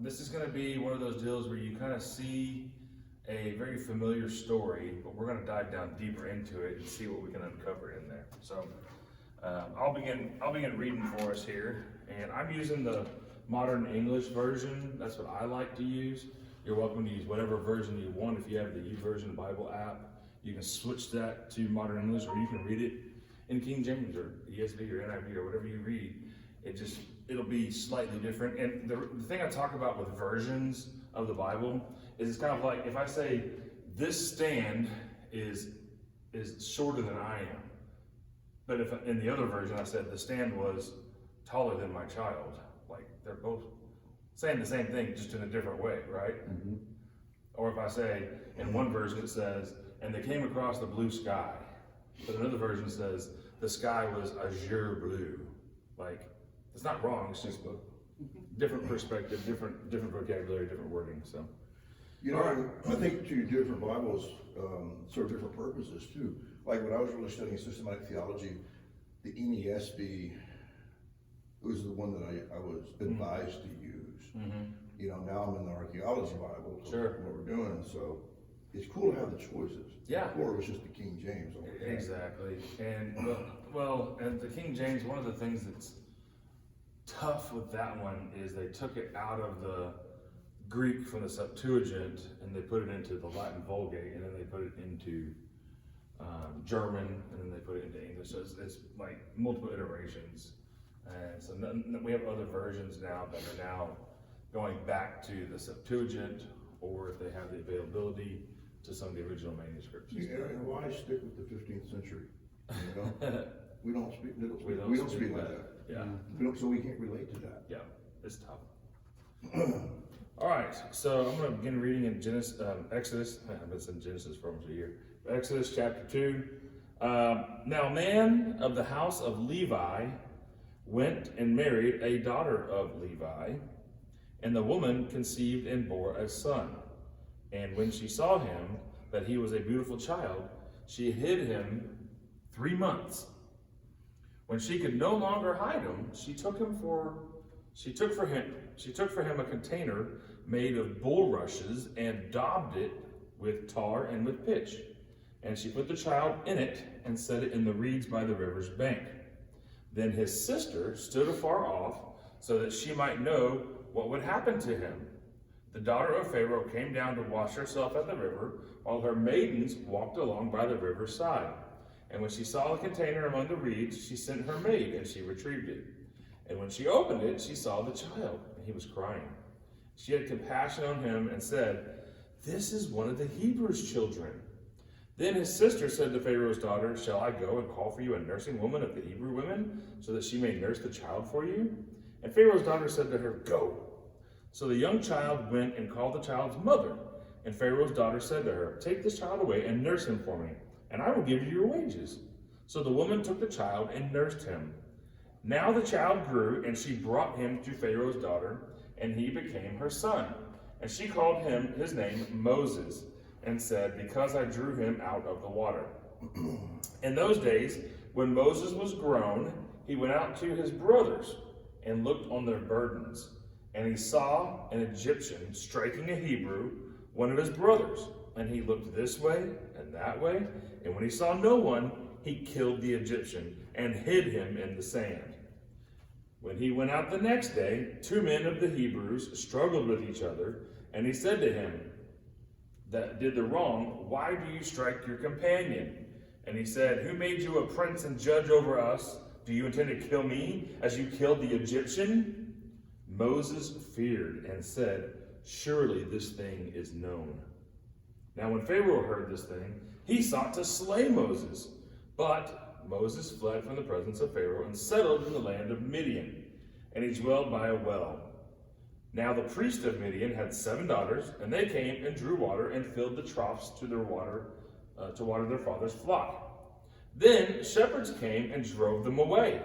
this is going to be one of those deals where you kind of see a very familiar story, but we're going to dive down deeper into it and see what we can uncover in there. So I'll begin reading for us here, and I'm using the Modern English version. That's what I like to use. You're welcome to use whatever version you want. If you have the YouVersion Bible app, you can switch that to Modern English, or you can read it in King James or ESV or NIV or whatever you read. It'll be slightly different. And the thing I talk about with versions of the Bible is it's kind of like if I say this stand is shorter than I am, but if in the other version I said the stand was taller than my child, like they're both saying the same thing just in a different way, right? Mm-hmm. Or if I say in one version it says, and they came across the blue sky, but another version says the sky was azure blue. Like, it's not wrong, it's just a different perspective, different vocabulary, different wording. So, you know, I think two different Bibles serve different purposes too. Like when I was really studying systematic theology, the NESB was the one that I was advised to use. Mm-hmm. You know, now I'm in the archaeology Bible, so Sure. what we're doing. So it's cool to have the choices. Yeah. Before it was just the King James. Exactly. And and the King James, one of the things that's tough with that one is they took it out of the Greek from the Septuagint and they put it into the Latin Vulgate, and then they put it into German, and then they put it into English. So it's like multiple iterations. And so we have other versions now that are now going back to the Septuagint, or if they have the availability, to some of the original manuscripts. Yeah, and why stick with the 15th century? You know? we don't speak like that. Yeah. So we can't relate to that. Yeah, it's tough. All right, so I'm going to begin reading in Exodus. I've been saying Genesis for almost a year. Exodus chapter 2. Now, a man of the house of Levi went and married a daughter of Levi, and the woman conceived and bore a son. And when she saw him, that he was a beautiful child, she hid him 3 months. When she could no longer hide him, she took for him a container made of bulrushes and daubed it with tar and with pitch. And she put the child in it and set it in the reeds by the river's bank. Then his sister stood afar off so that she might know what would happen to him. The daughter of Pharaoh came down to wash herself at the river, while her maidens walked along by the river's side. And when she saw the container among the reeds, she sent her maid, and she retrieved it. And when she opened it, she saw the child, and he was crying. She had compassion on him and said, "This is one of the Hebrews' children." Then his sister said to Pharaoh's daughter, "Shall I go and call for you a nursing woman of the Hebrew women, so that she may nurse the child for you?" And Pharaoh's daughter said to her, "Go." So the young child went and called the child's mother. And Pharaoh's daughter said to her, "Take this child away and nurse him for me, and I will give you your wages." So the woman took the child and nursed him. Now the child grew, and she brought him to Pharaoh's daughter, and he became her son. And she called his name Moses, and said, "Because I drew him out of the water." In those days, when Moses was grown, he went out to his brothers and looked on their burdens. And he saw an Egyptian striking a Hebrew, one of his brothers. And he looked this way and that way. And when he saw no one, he killed the Egyptian and hid him in the sand. When he went out the next day, 2 men of the Hebrews struggled with each other. And he said to him that did the wrong, "Why do you strike your companion?" And he said, "Who made you a prince and judge over us? Do you intend to kill me as you killed the Egyptian?" Moses feared and said, "Surely this thing is known." Now when Pharaoh heard this thing, he sought to slay Moses. But Moses fled from the presence of Pharaoh and settled in the land of Midian, and he dwelled by a well. Now the priest of Midian had 7 daughters, and they came and drew water and filled the troughs to water their father's flock. Then shepherds came and drove them away.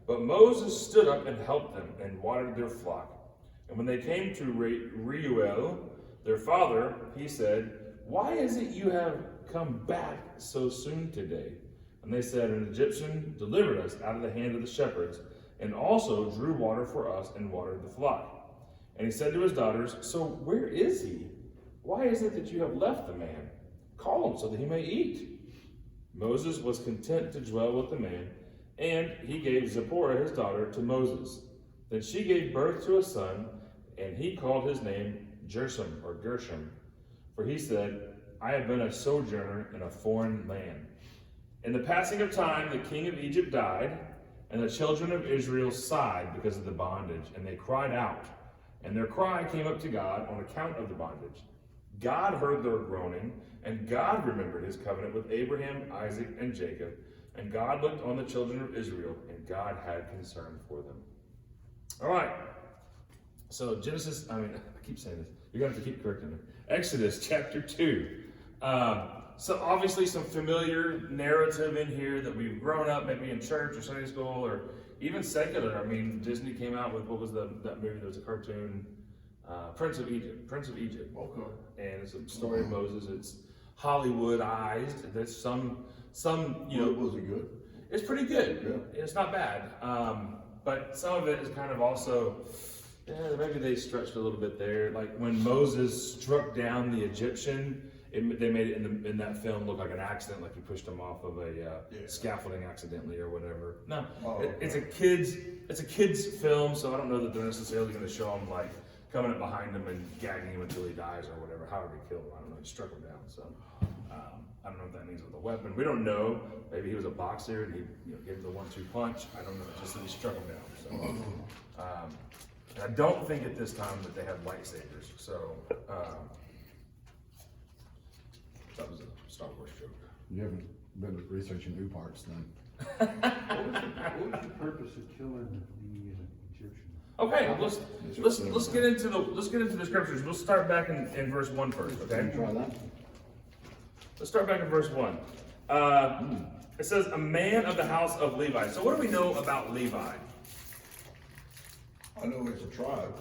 But Moses stood up and helped them and watered their flock. And when they came to Reuel, their father, he said, "Why is it you have come back so soon today?" And they said, "An Egyptian delivered us out of the hand of the shepherds, and also drew water for us and watered the flock." And he said to his daughters, "So where is he? Why is it that you have left the man? Call him so that he may eat." Moses was content to dwell with the man, and he gave Zipporah his daughter to Moses. Then she gave birth to a son, and he called his name Gershom, or Gershom, for he said, "I have been a sojourner in a foreign land." In the passing of time, the king of Egypt died, and the children of Israel sighed because of the bondage, and they cried out, and their cry came up to God on account of the bondage. God heard their groaning, and God remembered his covenant with Abraham, Isaac, and Jacob, and God looked on the children of Israel, and God had concern for them. All right. So I keep saying this. You're going to have to keep correcting me. Exodus chapter 2. So obviously some familiar narrative in here that we've grown up maybe in church or Sunday school or even secular. I mean, Disney came out with, what was that movie that was a cartoon? Prince of Egypt. Okay. And it's a story of Moses. It's Hollywoodized. There's some Was it good? it's pretty good. Yeah. It's not bad. But some of it is kind of also, maybe they stretched a little bit there. Like when Moses struck down the Egyptian, they made it in that film look like an accident, like he pushed him off of a scaffolding accidentally or whatever. No, it's a kids film, so I don't know that they're necessarily going to show him like coming up behind him and gagging him until he dies or whatever. However he killed him, I don't know. He struck him down, so. I don't know what that means with a weapon. We don't know. Maybe he was a boxer and he gave him the 1-2 punch. I don't know. Just that he struck him down. So, and I don't think at this time that they had lightsabers. So that was a Star Wars joke. You haven't been researching new parts then. What was the purpose of killing the Egyptians? Okay, let's get into the scriptures. We'll start back in verse 1 first. Okay. Try that. Let's start back in verse 1. It says, "A man of the house of Levi." So what do we know about Levi? I know it's a tribe.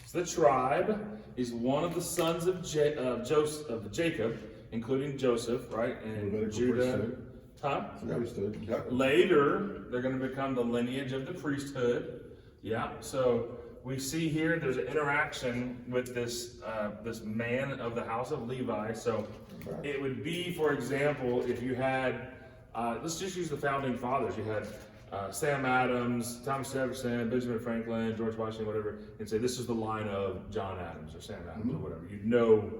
It's the tribe. He's one of the sons of Jacob, including Joseph, right? And Levitical Judah. priesthood. Huh? Priesthood. Exactly. Later, they're going to become the lineage of the priesthood. Yeah. So we see here there's an interaction with this man of the house of Levi. So it would be, for example, if you had, let's just use the founding fathers. You had Sam Adams, Thomas Jefferson, Benjamin Franklin, George Washington, whatever, and say this is the line of John Adams or Sam Adams or whatever. You know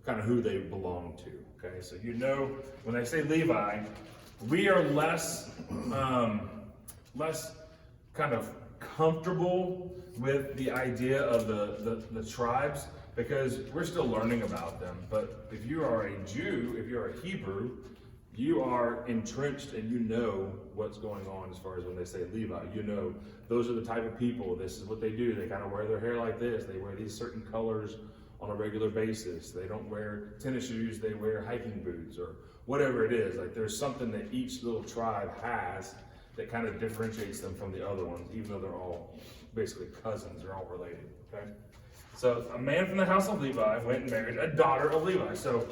kind of who they belong to. Okay, so you know when they say Levi, we are less kind of comfortable with the idea of the tribes because we're still learning about them. But if you are a Jew, if you're a Hebrew, you are entrenched and you know what's going on as far as when they say Levi. You know those are the type of people. This is what they do. They kind of wear their hair like this. They wear these certain colors on a regular basis. They don't wear tennis shoes. They wear hiking boots or whatever it is. Like there's something that each little tribe has that kind of differentiates them from the other ones, even though they're all basically cousins. They're all related. Okay. So a man from the house of Levi went and married a daughter of Levi. So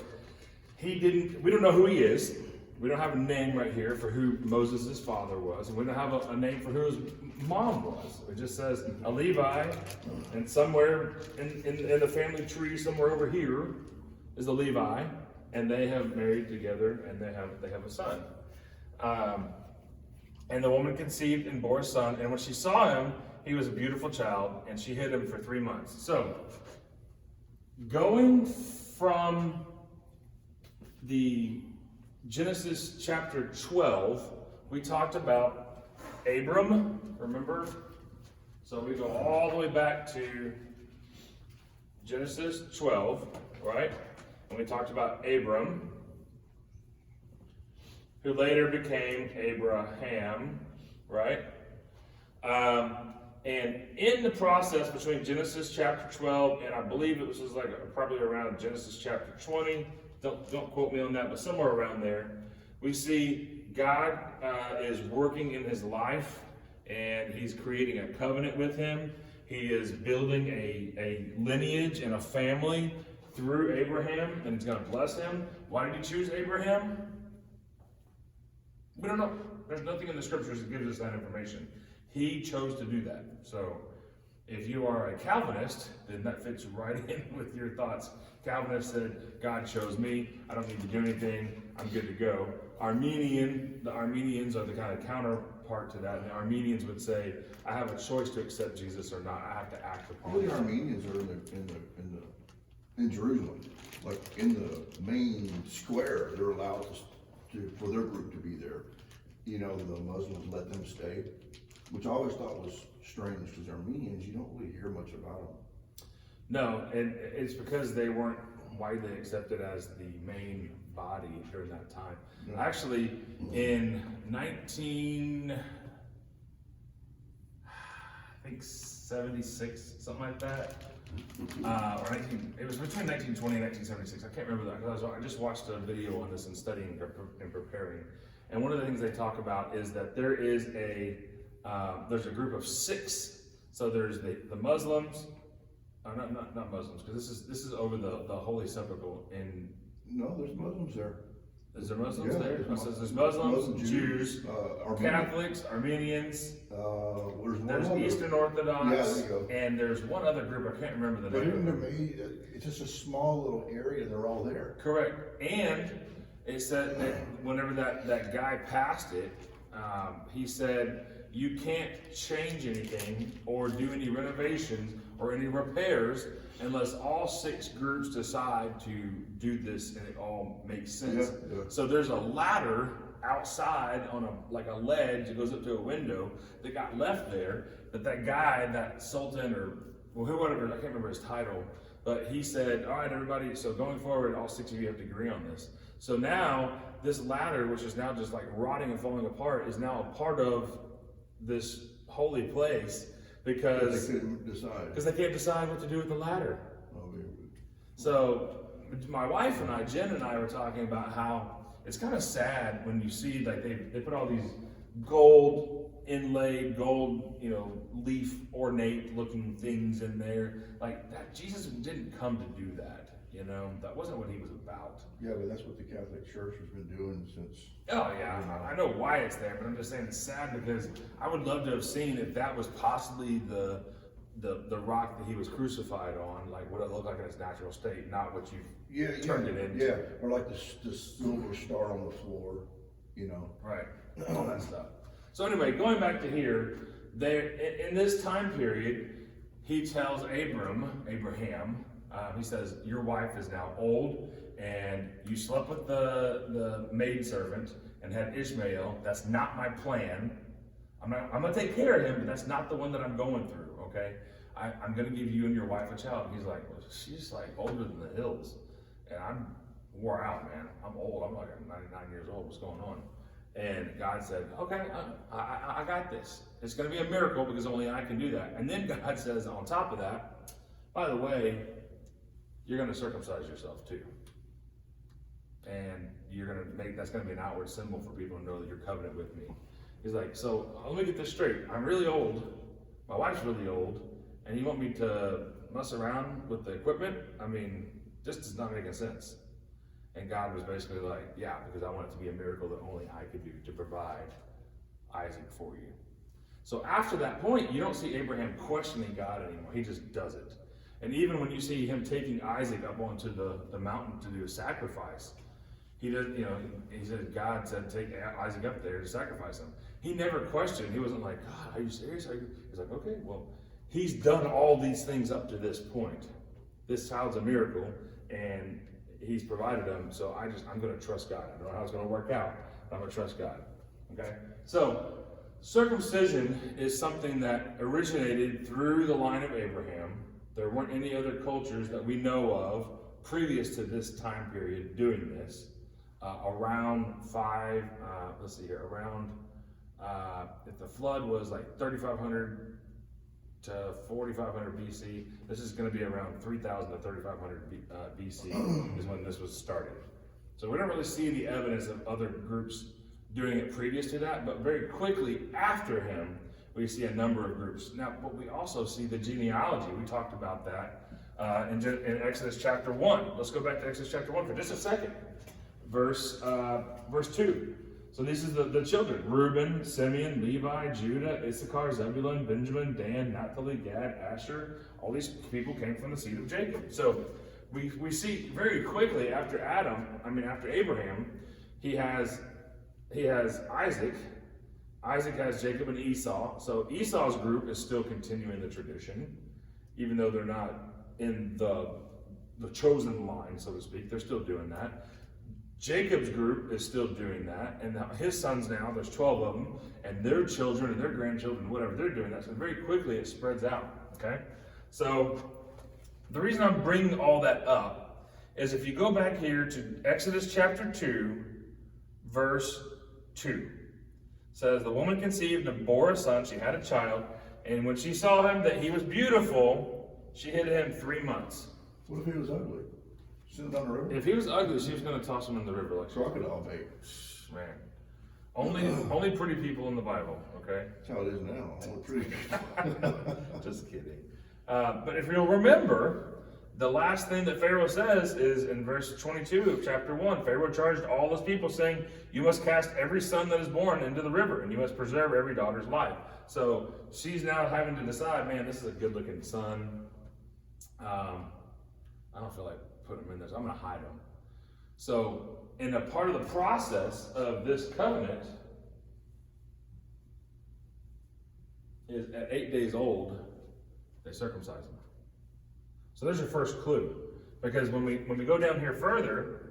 we don't know who he is. We don't have a name right here for who Moses' father was, and we don't have a name for who his mom was. It just says a Levi, and somewhere in the family tree, somewhere over here, is a Levi, and they have married together, and they have a son. And the woman conceived and bore a son, and when she saw him, he was a beautiful child, and she hid him for 3 months. So, going from the Genesis chapter 12, we talked about Abram, remember? So we go all the way back to Genesis 12, right? And we talked about Abram, who later became Abraham, right? And in the process between Genesis chapter 12 and I believe it was just like probably around Genesis chapter 20, don't quote me on that, but somewhere around there, we see God is working in his life and he's creating a covenant with him. He is building a lineage and a family through Abraham, and he's going to bless him. Why did he choose Abraham? We don't know. There's nothing in the scriptures that gives us that information. He chose to do that. So If you are a Calvinist, then that fits right in with your thoughts. Calvinist said, God chose me, I don't need to do anything, I'm good to go. The Armenians are the kind of counterpart to that. And the Armenians would say, I have a choice to accept Jesus or not, I have to act upon Well, it. the Armenians are in Jerusalem, like in the main square, they're allowed for their group to be there. You know, the Muslims let them stay, which I always thought was strange, because Armenians, you don't really hear much about them. No, and it's because they weren't widely accepted as the main body during that time. Yeah. Actually, in 76, something like that, it was between 1920 and 1976. I can't remember that because I just watched a video on this and studying and preparing. And one of the things they talk about is that there's a group of 6. So there's the Muslims, not Muslims, because this is over the Holy Sepulchre in. No, there's Muslims there. Is there Muslims Yeah, there? there's So there's Muslims, Muslim, Jews, Catholics, Armenians. There's Eastern Orthodox. Yeah, there you go. And there's one other group, I can't remember the But name. even to me, it's just a small little area, and they're all there. Correct. And it said that whenever that guy passed it, he said, you can't change anything or do any renovations or any repairs unless all 6 groups decide to do this and it all makes sense. Yeah. So there's a ladder outside on a ledge that goes up to a window that got left there, that guy, that Sultan or whoever, I can't remember his title, but he said, all right, everybody, so going forward, all 6 of you have to agree on this. So now this ladder, which is now just like rotting and falling apart, is now a part of this holy place because They couldn't decide. they can't decide what to do with the ladder. Oh, yeah. So my wife and I, Jen and I, were talking about how it's kind of sad when you see like they put all these gold inlaid, gold, leaf ornate looking things in there. Like that, Jesus didn't come to do that. That wasn't what he was about. Yeah, but that's what the Catholic Church has been doing since. Oh yeah, I know why it's there, but I'm just saying it's sad because I would love to have seen if that was possibly the rock that he was crucified on, like what it looked like in its natural state, not what you turned it into. Yeah, or like the silver star on the floor, Right, all that stuff. So anyway, going back to here, in this time period, he tells Abraham, he says, your wife is now old, and you slept with the maidservant and had Ishmael. That's not my plan. I'm gonna take care of him, but that's not the one that I'm going through, okay? I'm gonna give you and your wife a child. And he's like, well, she's like older than the hills, and I'm wore out, man. I'm old. I'm like 99 years old. What's going on? And God said, okay, I got this. It's gonna be a miracle because only I can do that. And then God says, on top of that, by the way, you're gonna circumcise yourself too. And that's gonna be an outward symbol for people to know that you're covenant with me. He's like, so let me get this straight. I'm really old. My wife's really old. And you want me to mess around with the equipment? I mean, just does not make sense. And God was basically like, yeah, because I want it to be a miracle that only I could do to provide Isaac for you. So after that point, you don't see Abraham questioning God anymore. He just does it. And even when you see him taking Isaac up onto the mountain to do a sacrifice, he does, he said, God said, take Isaac up there to sacrifice him. He never questioned. He wasn't like, God, are you serious? He's like, okay, well, he's done all these things up to this point. This child's a miracle, and he's provided them. So I'm going to trust God. I don't know how it's going to work out, but I'm going to trust God. Okay. So circumcision is something that originated through the line of Abraham. There weren't any other cultures that we know of previous to this time period doing this. If the flood was like 3,500 to 4,500 BC, this is going to be around 3,000 to 3,500 BC is when this was started. So we don't really see the evidence of other groups doing it previous to that, but very quickly after him, we see a number of groups. Now, but we also see the genealogy. We talked about that in Exodus chapter 1. Let's go back to Exodus chapter 1 for just a second. Verse 2. So this is the children: Reuben, Simeon, Levi, Judah, Issachar, Zebulun, Benjamin, Dan, Naphtali, Gad, Asher. All these people came from the seed of Jacob. So we see very quickly after after Abraham, he has Isaac. Isaac has Jacob and Esau. So Esau's group is still continuing the tradition, even though they're not in the chosen line, so to speak. They're still doing that. Jacob's group is still doing that, and his sons now, there's 12 of them, and their children and their grandchildren, whatever, they're doing that. So very quickly it spreads out, okay? So the reason I'm bringing all that up is if you go back here to Exodus chapter 2, verse 2, it says, the woman conceived and bore a son, she had a child, and when she saw him that he was beautiful, she hid him 3 months. What if he was ugly? Send him down the river? If he was ugly, she was going to toss him in the river like Crocodile bait. man. Only pretty people in the Bible, okay? That's how it is now. Only pretty. Just kidding. But if you'll remember, the last thing that Pharaoh says is in verse 22 of chapter 1. Pharaoh charged all his people, saying, you must cast every son that is born into the river, and you must preserve every daughter's life. So she's now having to decide, man, this is a good-looking son. I don't feel like putting him in this. I'm going to hide him. So, in a part of the process of this covenant is at 8 days old, they circumcise him. So there's your first clue, because when we go down here further,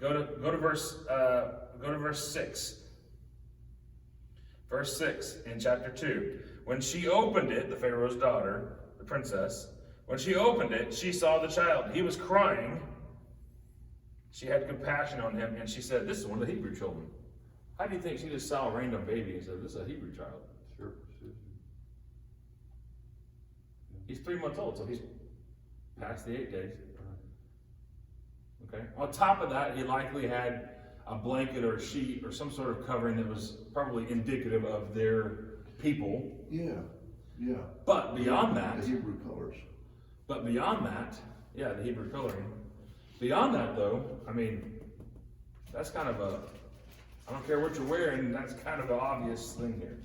go to verse 6. Verse 6 in chapter 2. When she opened it, the Pharaoh's daughter, the princess, when she opened it, she saw the child. He was crying. She had compassion on him, and she said, this is one of the Hebrew children. How do you think she just saw a random baby and said, this is a Hebrew child? Sure. He's 3 months old, so he's past the 8 days. Okay. On top of that, he likely had a blanket or a sheet or some sort of covering that was probably indicative of their people. Yeah. But beyond that, The Hebrew colors. the Hebrew coloring. Beyond that, though, I mean, that's kind of I don't care what you're wearing, that's kind of an obvious thing here.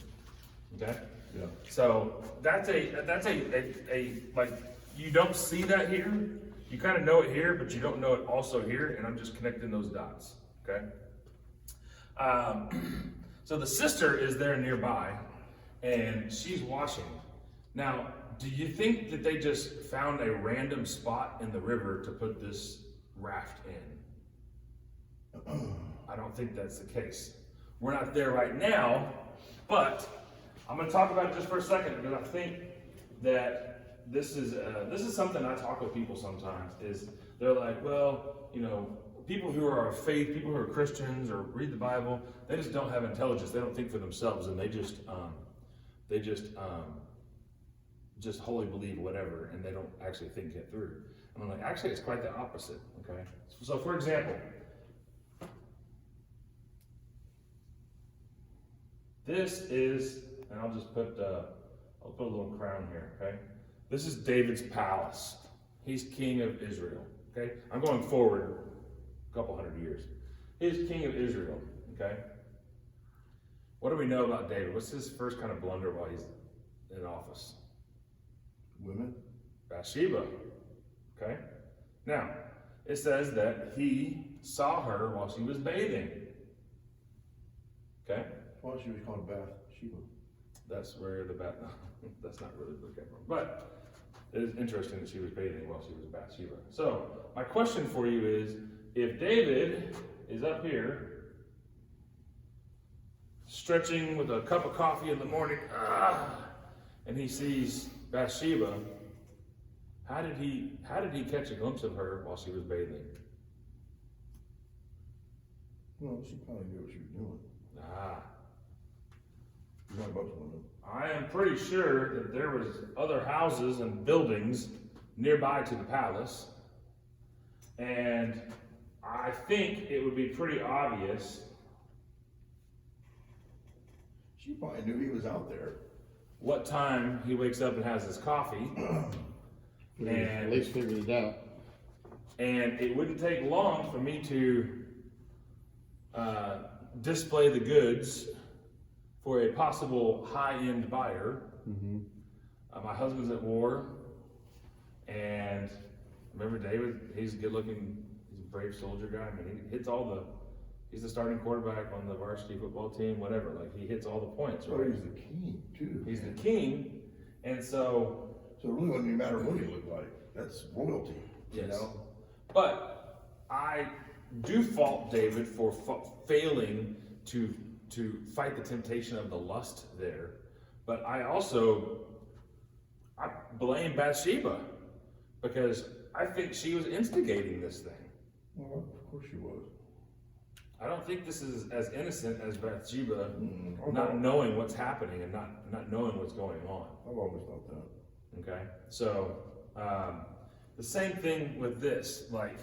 Okay? Yeah. So that's a like, you don't see that here. You kind of know it here, but you don't know it also here, and I'm just connecting those dots. Okay? So the sister is there nearby, and she's watching. Now, do you think that they just found a random spot in the river to put this raft in? I don't think that's the case. We're not there right now, but I'm going to talk about it just for a second, because I think that this is something I talk with people sometimes. Is they're like, well, people who are of faith, people who are Christians or read the Bible, they just don't have intelligence. They don't think for themselves, and they just wholly believe whatever, and they don't actually think it through. And I'm like, actually, it's quite the opposite. Okay. So, for example, this is, and I'll just put a little crown here. Okay. This is David's palace. He's king of Israel. Okay. I'm going forward a couple hundred years. He's king of Israel. Okay. What do we know about David? What's his first kind of blunder while he's in office? Women? Bathsheba. Okay? Now, it says that he saw her while she was bathing. Okay? Why she was called Bathsheba? That's where that's not really where it came from. But it is interesting that she was bathing while she was Bathsheba. So, my question for you is, if David is up here, stretching with a cup of coffee in the morning, and he sees Bathsheba, how did he catch a glimpse of her while she was bathing? Well, she probably knew what she was doing. She's not about to women. I am pretty sure that there was other houses and buildings nearby to the palace, and I think it would be pretty obvious. She probably knew he was out there. What time he wakes up and has his coffee, At least figured it out. and it wouldn't take long for me to display the goods for a possible high-end buyer. My husband's at war, and remember David, he's a good-looking, he's a brave soldier guy. I mean, he hits he's the starting quarterback on the varsity football team, whatever. Like, he hits all the points, So right? he's the king too. He's the king, and so So it really wouldn't even matter what he looked like. That's royalty, you yes. know? But I do fault David for failing to fight the temptation of the lust there. But I blame Bathsheba because I think she was instigating this thing. Well, of course she was. I don't think this is as innocent as Bathsheba Mm-hmm. not knowing what's happening and not knowing what's going on. I've always thought that. Okay, so the same thing with this. Like,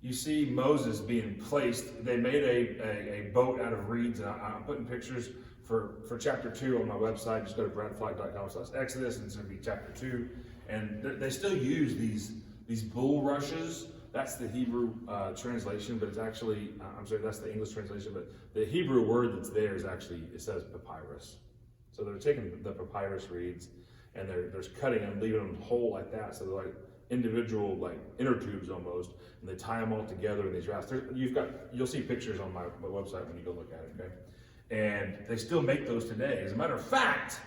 you see Moses being placed. They made a boat out of reeds, and I'm putting pictures for chapter 2 on my website. Just go to bradflight.com/Exodus, and it's going to be chapter 2. And they still use these bulrushes. That's the Hebrew translation, but it's actually, I'm sorry, that's the English translation, but the Hebrew word that's there is actually, it says papyrus. So they're taking the papyrus reeds and they're cutting them, leaving them whole like that. So they're like individual, like inner tubes almost, and they tie them all together in these rafts. You'll see pictures on my website when you go look at it, okay? And they still make those today. As a matter of fact,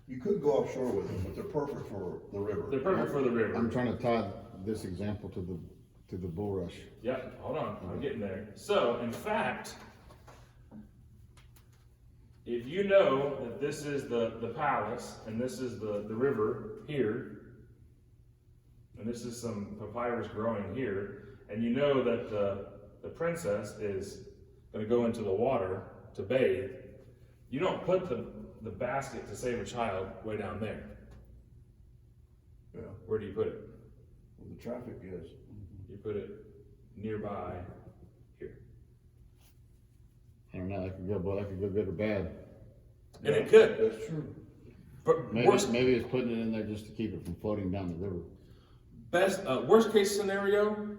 You could go offshore with them, but they're perfect for the river. they're perfect for the river. I'm trying to tie this example to the bulrush. Yeah, hold on, I'm getting there. So, in fact, if you know that this is the palace, and this is the river here, and this is some papyrus growing here, and you know that the princess is going to go into the water to bathe, you don't put the basket to save a child way down there. Yeah, Where do you put it? with the traffic, yes. You put it nearby here. I don't know, that could go good or bad. And it could. That's true. But Maybe it's putting it in there just to keep it from floating down the river. worst case scenario,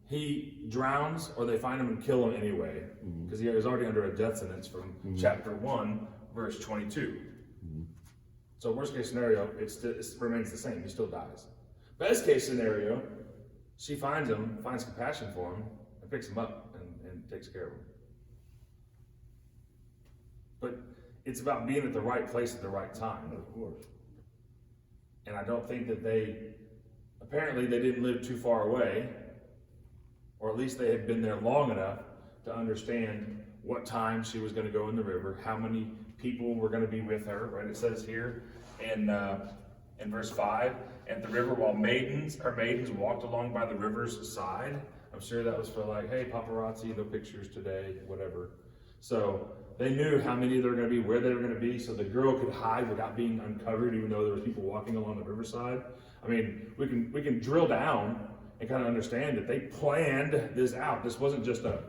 he drowns or they find him and kill him anyway, because he was already under a death sentence from chapter 1, verse 22. So worst case scenario, it remains the same. He still dies. Best case scenario, she finds him, finds compassion for him, and picks him up and takes care of him. But it's about being at the right place at the right time. Of course. And I don't think that apparently they didn't live too far away, or at least they had been there long enough to understand what time she was going to go in the river, how many people were going to be with her, right? It says here in verse 5, at the river while maidens walked along by the river's side. I'm sure that was for like, hey, paparazzi, no pictures today, whatever. So they knew how many there were going to be, where they were going to be, so the girl could hide without being uncovered, even though there was people walking along the riverside. I mean, we can drill down and kind of understand that they planned this out. This wasn't just a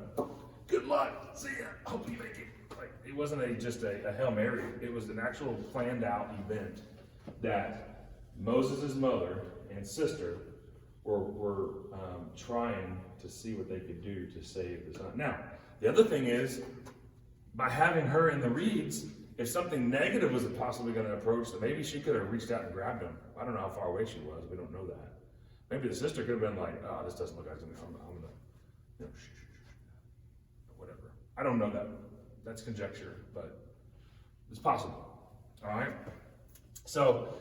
good luck, see ya, hope you make it. Like, it wasn't just a Hail Mary. It was an actual planned out event that Moses' mother and sister were trying to see what they could do to save the son. Now, the other thing is, by having her in the reeds, if something negative was possibly going to approach them, maybe she could have reached out and grabbed him. I don't know how far away she was. We don't know that. Maybe the sister could have been like, oh, this doesn't look like something. I'm going to, whatever. I don't know that. That's conjecture, but it's possible. All right? So,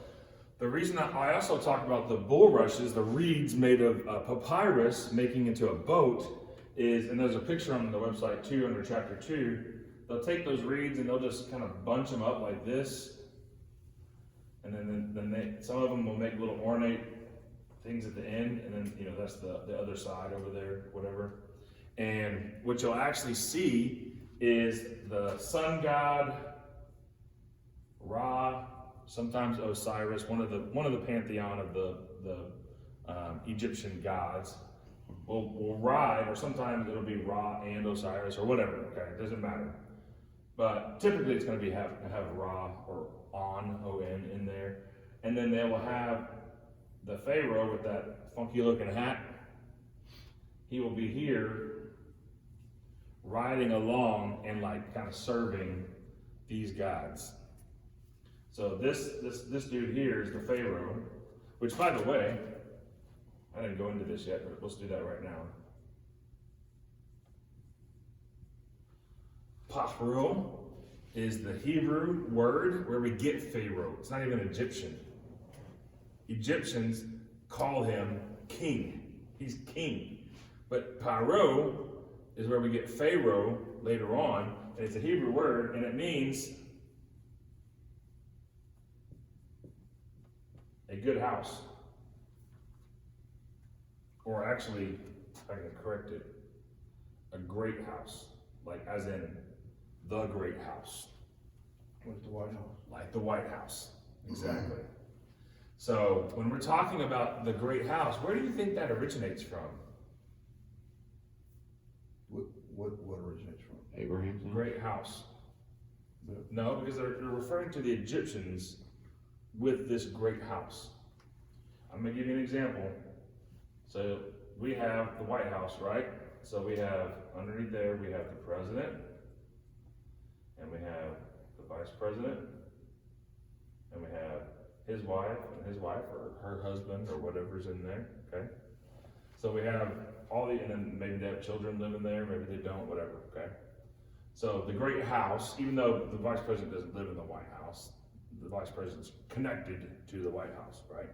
the reason I also talk about the bulrushes, the reeds made of papyrus making into a boat, is, and there's a picture on the website too, under chapter 2, they'll take those reeds and they'll just kind of bunch them up like this, and then some of them will make little ornate things at the end, and then that's the other side over there, whatever. And what you'll actually see is the sun god, Ra, sometimes Osiris, one of the pantheon of the Egyptian gods, will ride, or sometimes it'll be Ra and Osiris, or whatever. Okay, it doesn't matter. But typically, it's going to have Ra or On in there, and then they will have the Pharaoh with that funky looking hat. He will be here. riding along and like kind of serving these gods. So this dude here is the Pharaoh, which, by the way, I didn't go into this yet, but let's do that right now. Pharaoh is the Hebrew word where we get Pharaoh. It's not even Egyptian. Egyptians call him king. He's king. But Pharaoh is where we get Pharaoh later on, and it's a Hebrew word, and it means a good house. Or actually, if I can correct it, a great house. Like as in the great house. Like the White House. Like the White House. Exactly. So when we're talking about the great house, where do you think that originates from? What originates from? Abraham's son? Great house. The- No, because they're referring to the Egyptians with this great house. I'm gonna give you an example. So we have the White House, right? So we have, underneath there, we have the president, and we have the vice president, and we have his wife, or her husband, or whatever's in there, okay? So we have all the, and then maybe they have children living there, maybe they don't, whatever, okay? So the great house, even though the vice president doesn't live in the White House, the vice president's connected to the White House, right?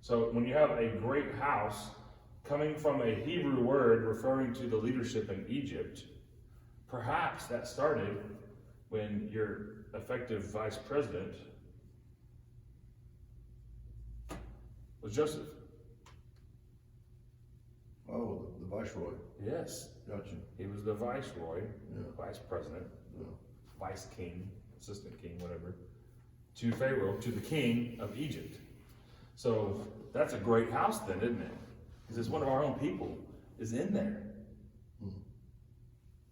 So when you have a great house coming from a Hebrew word referring to the leadership in Egypt, perhaps that started when your effective vice president was Joseph. Oh, the Viceroy. Yes, Gotcha. he was the viceroy, Yeah. vice president, Yeah. vice king, assistant king, whatever, to Pharaoh, to the king of Egypt. So that's a great house then, isn't it? Because it's one of our own people is in there.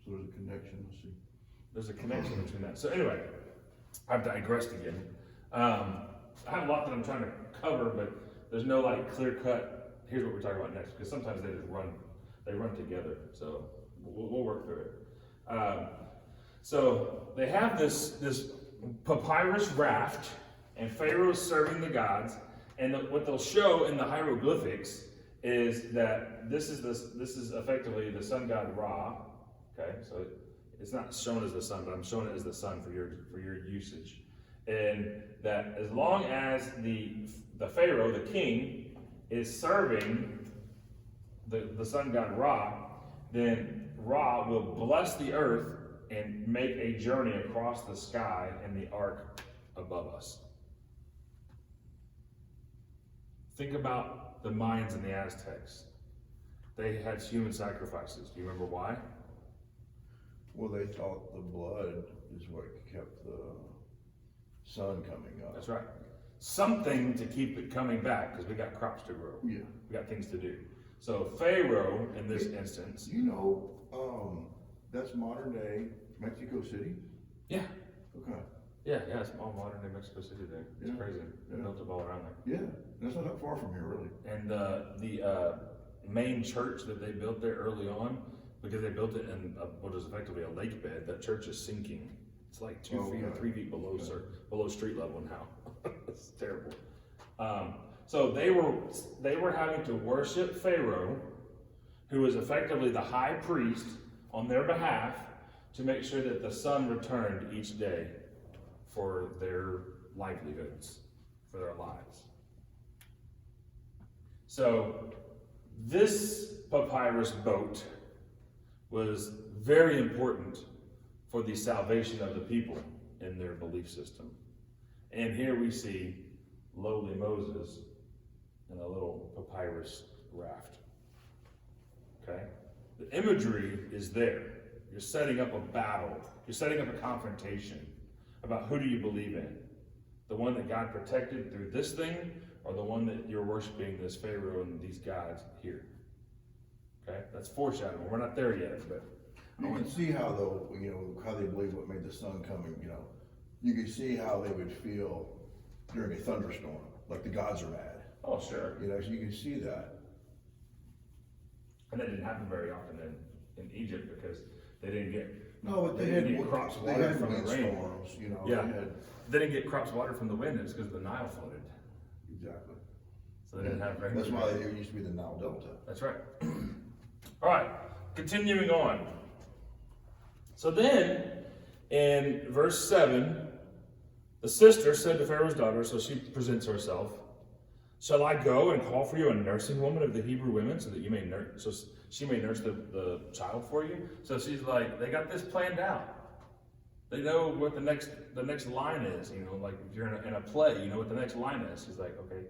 So there's a connection, let's see. There's a connection between that. So anyway, I've digressed again. I have a lot that I'm trying to cover, but there's no like clear cut, here's what we're talking about next, because sometimes they just run together. So we'll work through it. So they have this papyrus raft, and Pharaoh's serving the gods, and what they'll show in the hieroglyphics is that this is effectively the sun god Ra. Okay, so it's not shown as the sun, but I'm showing it as the sun for your usage. And that as long as the Pharaoh, the king, is serving the sun god Ra, then Ra will bless the earth and make a journey across the sky in the ark above us. Think about the Mayans and the Aztecs. They had human sacrifices. Do you remember why? Well, they thought the blood is what kept the sun coming up. That's right. Something to keep it coming back, because we got crops to grow. Yeah. We got things to do. So Pharaoh, in this instance, You know, that's modern day Mexico City? yeah, Okay. yeah, it's all modern day Mexico City there. It's Yeah, crazy. They yeah. built it all around there. Yeah, that's not that far from here, really. And the main church that they built there early on, because they built it in what is effectively a lake bed, that church is sinking. It's like 2 feet or Okay. 3 feet below street level now. It's terrible. So they were having to worship Pharaoh, who was effectively the high priest on their behalf, to make sure that the sun returned each day for their livelihoods, for their lives. So this papyrus boat was very important for the salvation of the people in their belief system. And here we see lowly Moses in a little papyrus raft. Okay? The imagery is there. You're setting up a battle. You're setting up a confrontation about who do you believe in? The one that God protected through this thing, or the one that you're worshiping, this Pharaoh and these gods here? Okay? That's foreshadowing. We're not there yet, but You can see how, though, how they believe what made the sun coming, You can see how they would feel during a thunderstorm, like the gods are mad. oh sure. So you can see that. And that didn't happen very often in Egypt, because They didn't get No, but they didn't had, get crops they watered had from the rain. windstorms, you know, they Yeah. had, They didn't get crops watered from the wind. It's because the Nile flooded, exactly. so they didn't have rain. That's why it used to be the Nile Delta. That's right. All right, continuing on. So then, in verse 7, the sister said to Pharaoh's daughter, so she presents herself, shall I go and call for you a nursing woman of the Hebrew women so that you may nurse, so she may nurse the child for you? So she's like, they got this planned out. They know what the next line is, you know, like if you're in a play, you know what the next line is. She's like, okay.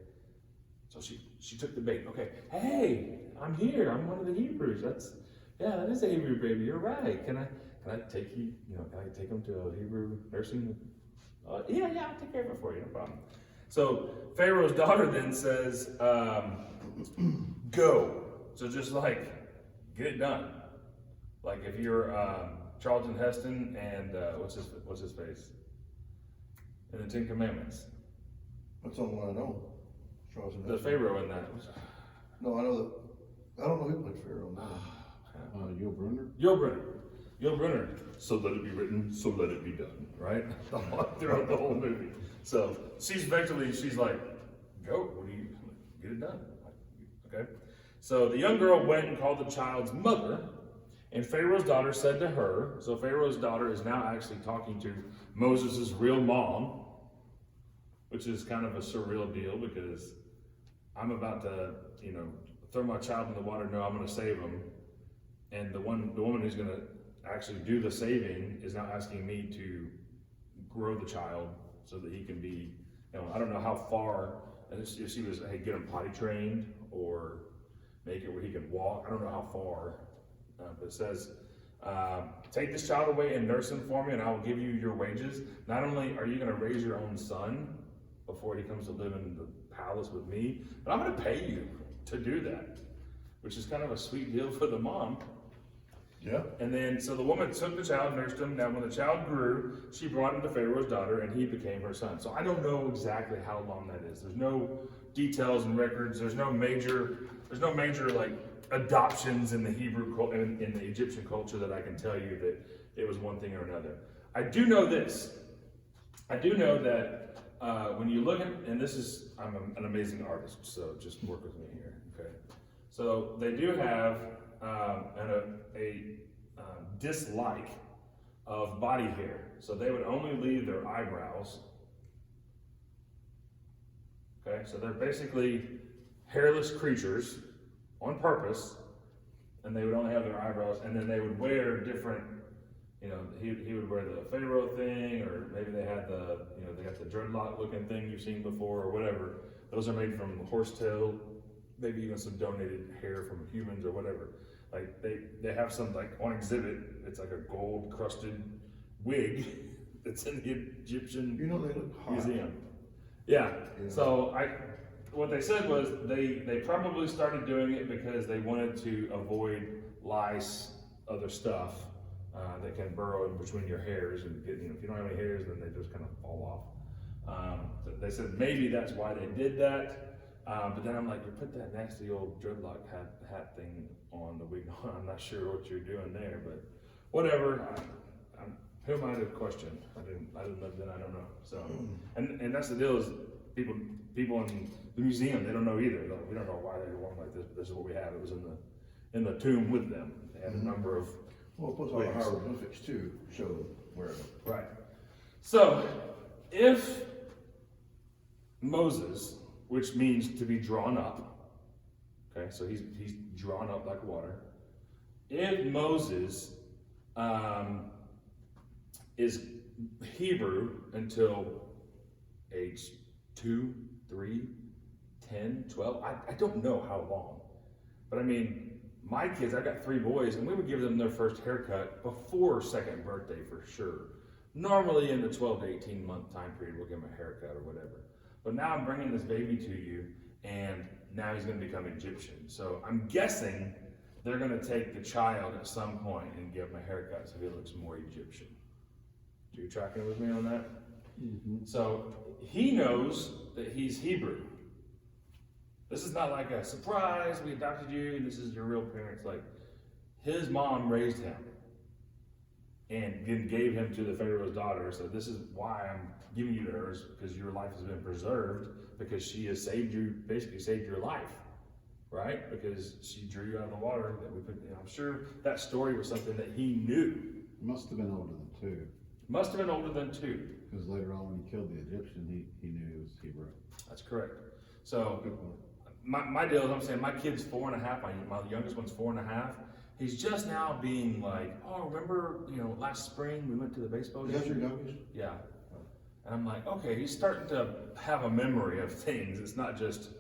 So she took the bait. Okay, hey, I'm here. I'm one of the Hebrews. That is a Hebrew baby. You're right. Can I take you? You know, can I take him to a Hebrew nursing? Yeah, I'll take care of it for you. No problem. So Pharaoh's daughter then says, go. So just like get it done. Like if you're Charlton Heston and what's his face in the Ten Commandments. That's the only one I know. Charles and The Heston. Pharaoh in that. No, I know that, I don't know who played Pharaoh. No. Yul Brynner? Yul Brynner. So let it be written, so let it be done, right? Throughout the whole movie. So she's like, go, get it done. Okay? So the young girl went and called the child's mother, and Pharaoh's daughter said to her, so Pharaoh's daughter is now actually talking to Moses' real mom, which is kind of a surreal deal because I'm about to, you know, throw my child in the water, no, I'm gonna save him. And the woman who's gonna actually do the saving is now asking me to grow the child so that he can be, you know, I don't know how far, if she was, hey, get him potty trained or make it where he can walk. I don't know how far, but it says, take this child away and nurse him for me and I will give you your wages. Not only are you gonna raise your own son before he comes to live in the palace with me, but I'm gonna pay you to do that, which is kind of a sweet deal for the mom. Yeah. And then, so the woman took the child, nursed him. Now, when the child grew, she brought him to Pharaoh's daughter, and he became her son. So I don't know exactly how long that is. There's no details and records. There's no major like adoptions in the Hebrew in the Egyptian culture that I can tell you that it was one thing or another. I do know this. I do know that when you look at, and this is, I'm an amazing artist, so just work with me here, okay? So they do have a dislike of body hair. So they would only leave their eyebrows. Okay, so they're basically hairless creatures on purpose, and they would only have their eyebrows, and then they would wear different, you know, he would wear the Pharaoh thing, or maybe they had the, you know, they got the dreadlock looking thing you've seen before, or whatever. Those are made from horsetail, maybe even some donated hair from humans or whatever. Like they have some, like on exhibit, it's like a gold crusted wig that's in the Egyptian You know, they look hot. museum. Yeah. Yeah. So what they said was they probably started doing it because they wanted to avoid lice, other stuff that can burrow in between your hairs and get, you know, if you don't have any hairs, then they just kind of fall off. They said maybe that's why they did that. But then I'm like, you put that nasty old dreadlock hat thing on the wig. I'm not sure what you're doing there, but whatever. Who am I to question? I didn't live then. I don't know. So, and that's the deal is people in the museum, they don't know either. Like, we don't know why they were worn like this, but this is what we have. It was in the tomb with them. They had a number of Well, plus all the wigs. hieroglyphics too show them wearing them. Right. So, if Moses, which means to be drawn up, okay, so he's drawn up like water. If Moses is Hebrew until age 2, 3, 10, 12, I don't know how long. But I mean, my kids, I've got 3 boys, and we would give them their first haircut before second birthday for sure. Normally in the 12 to 18 month time period, we'll give them a haircut or whatever. But now I'm bringing this baby to you, and now he's going to become Egyptian. So I'm guessing they're going to take the child at some point and give him a haircut so he looks more Egyptian. Are you tracking with me on that? Mm-hmm. So he knows that he's Hebrew. This is not like a surprise, we adopted you, and this is your real parents. Like, his mom raised him. and then gave him to the Pharaoh's daughter. So this is why I'm giving you to her, is because your life has been preserved, because she has saved you, basically saved your life, right? Because she drew you out of the water that we put. I'm sure that story was something that he knew. Must have been older than 2, Must have been older than 2. because later on when he killed the Egyptian, he knew he was Hebrew. That's correct. So Good point. my deal is, I'm saying my kid's 4.5. My youngest one's 4.5. He's just now being like, oh, remember, last spring we went to the baseball Is that your game? youngest? Yeah. And I'm like, okay, he's starting to have a memory of things. It's not just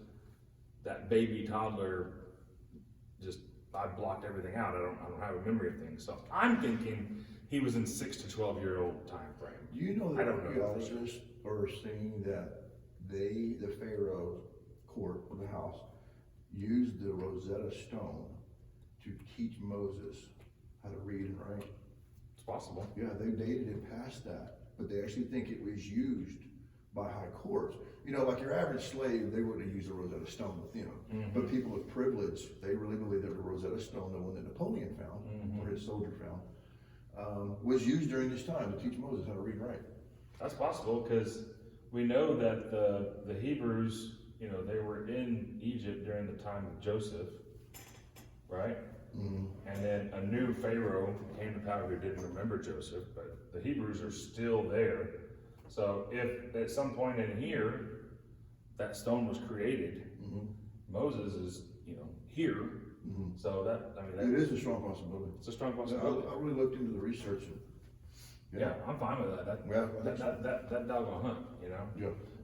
that baby toddler, just, I blocked everything out. I don't have a memory of things. So I'm thinking he was in 6 to 12-year-old time frame. Do you know I that don't know. archaeologists are saying that the Pharaoh court of the house, used the Rosetta Stone to teach Moses how to read and write? It's possible. Yeah, they dated it past that, but they actually think it was used by high courts. Like your average slave, they wouldn't have used a Rosetta Stone with them. Mhm. But people of privilege, they really believe that the Rosetta Stone, the one that Napoleon found, Mhm. or his soldier found, was used during this time to teach Moses how to read and write. That's possible, because we know that the Hebrews, they were in Egypt during the time of Joseph, right? Mhm. And then a new Pharaoh came to power who didn't remember Joseph, but the Hebrews are still there. So if at some point in here, that stone was created, Mhm. Moses is, here. Mhm. So It is a strong possibility. it's a strong Yeah, possibility. I really looked into the research. And, Yeah, I'm fine with that. Yeah, I That, think so. that dog will hunt,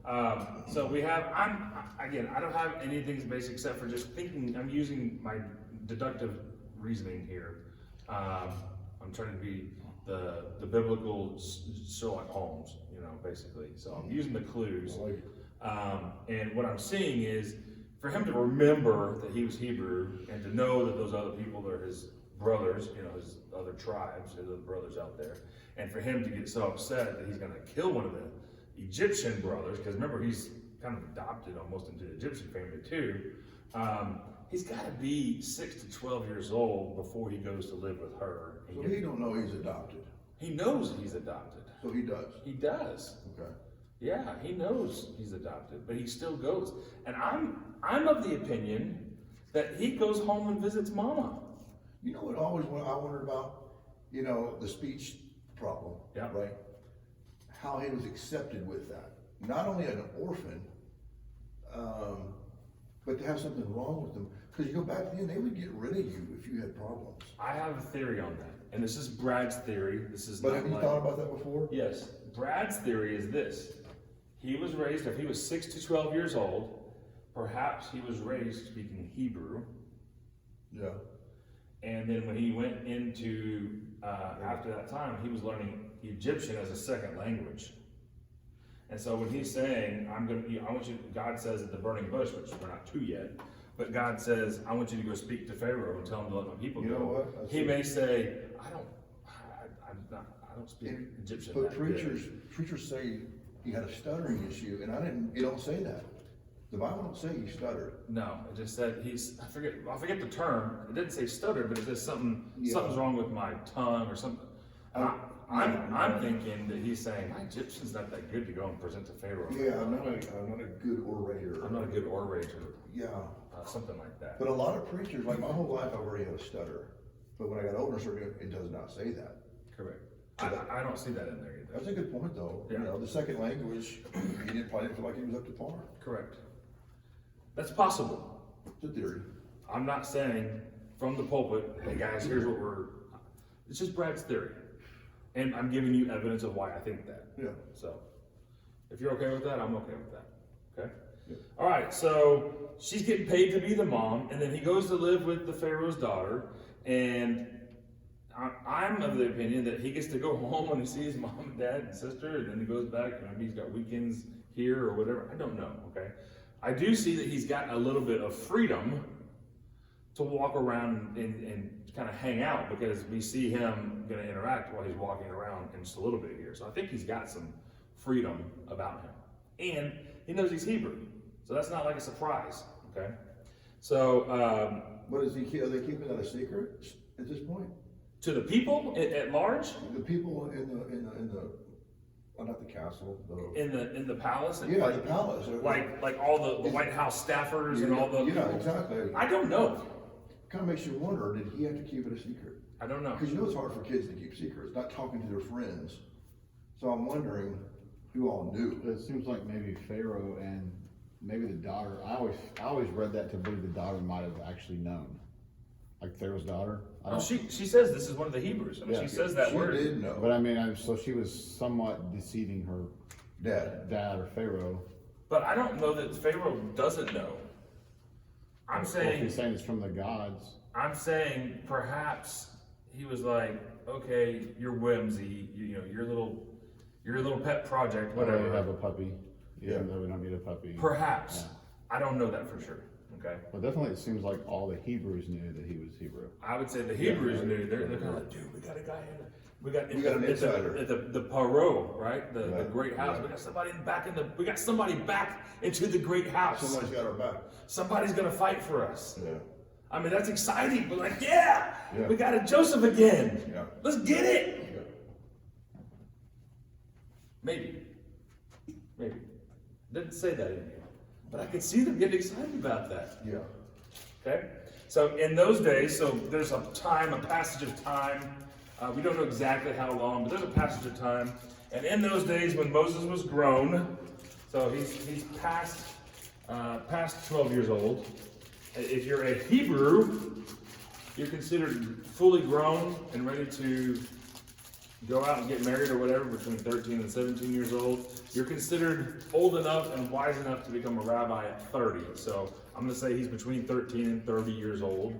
Yeah. So we have, I don't have anything basic except for just thinking, I'm using my deductive reasoning here. I'm trying to be the biblical Sherlock Holmes, basically. So I'm using the clues. I like it. And what I'm seeing is, for him to remember that he was Hebrew and to know that those other people are his brothers, his other tribes, his other brothers out there, and for him to get so upset that he's going to kill one of the Egyptian brothers, because remember, he's kind of adopted almost into the Egyptian family too. He's got to be 6 to 12 years old before he goes to live with her. And So he don't know he's adopted. he knows he's adopted. So he does. He does. Okay. Yeah, he knows he's adopted, but he still goes. And I'm of the opinion that he goes home and visits mama. You know what I wondered about? The speech problem. Yeah. Right? How he was accepted with that. Not only an orphan, but to have something wrong with them. Because you go back then, they would get rid of you if you had problems. I have a theory on that, and this is Brad's theory. This is But not have you my- thought about that before? Yes, Brad's theory is this. He was raised, if he was 6 to 12 years old, perhaps he was raised speaking Hebrew. Yeah. And then when he went into, after that time, he was learning Egyptian as a second language. And so when he's saying, God says at the burning bush, which we're not to yet, but God says, I want you to go speak to Pharaoh and tell him to let my people You go. know what? He may say, I don't speak Egyptian But that good. preachers say he had a stuttering issue, and it don't say that. The Bible don't say he stuttered. No, it just said I forget the term. It didn't say stutter, but it says something's wrong with my tongue or something. I'm thinking that he's saying my Egyptian's not that good to go and present to Pharaoh. Yeah, I'm not a good orator. I'm not a good orator. Yeah. Something like that. But a lot of preachers, like my whole life, I've already had a stutter. But when I got older, it does not say that. Correct. So I don't see that in there either. That's a good point, though. Yeah. The second language, he probably didn't feel like he was up to par. Correct. That's possible. It's a theory. I'm not saying from the pulpit, hey guys, here's what it's just Brad's theory. And I'm giving you evidence of why I think that. Yeah. So, if you're okay with that, I'm okay with that. Okay? Yeah. All right, so she's getting paid to be the mom, and then he goes to live with the Pharaoh's daughter, and I'm of the opinion that he gets to go home when he sees mom and dad and sister, and then he goes back, and maybe he's got weekends here or whatever. I don't know, okay? I do see that he's got a little bit of freedom to walk around and kind of hang out, because we see him going to interact while he's walking around in just a little bit here. So I think he's got some freedom about him. And he knows he's Hebrew. So that's not like a surprise, okay? So, But are they keeping that a secret at this point? To the people at large? The people in the, well, not the castle, the, In the palace? And yeah, the palace. like all the White House staffers and all the Yeah, people? exactly. I don't know. Kind of makes you wonder, did he have to keep it a secret? I don't know. Because you know it's hard for kids to keep secrets, not talking to their friends. So I'm wondering who all knew. It seems like maybe Pharaoh and maybe the daughter, I always read that to believe the daughter might have actually known. Like Pharaoh's daughter. I Oh, don't- she says this is one of the Hebrews. I mean, Yeah. she says that She word. did know. But I mean, so she was somewhat deceiving her dad or Pharaoh. But I don't know that Pharaoh doesn't know. I'm Well, if saying he's saying it's from the gods. perhaps he was like, okay, your whimsy, you know, your little pet project, Whatever. We whatever. have a puppy. Yeah. Even though we don't need a puppy. Perhaps. Yeah. I don't know that for sure. Okay. But definitely it seems like all the Hebrews knew that he was Hebrew. I would say the Hebrews knew. They're kind of like, dude, we got a guy in there. We got an insider. The Paro, right? The Right. great house. Right. We got somebody back into the great house. Somebody's got our back. Somebody's gonna fight for us. Yeah. I mean, that's exciting. But like, yeah, Yeah. we got a Joseph again. Yeah. Let's get it. Yeah. Maybe. Didn't say that in here, but I could see them getting excited about that. Yeah. Okay? So in those days, so there's a passage of time. We don't know exactly how long, but there's a passage of time. And in those days when Moses was grown, so he's past 12 years old. If you're a Hebrew, you're considered fully grown and ready to go out and get married or whatever between 13 and 17 years old. You're considered old enough and wise enough to become a rabbi at 30. So I'm going to say he's between 13 and 30 years old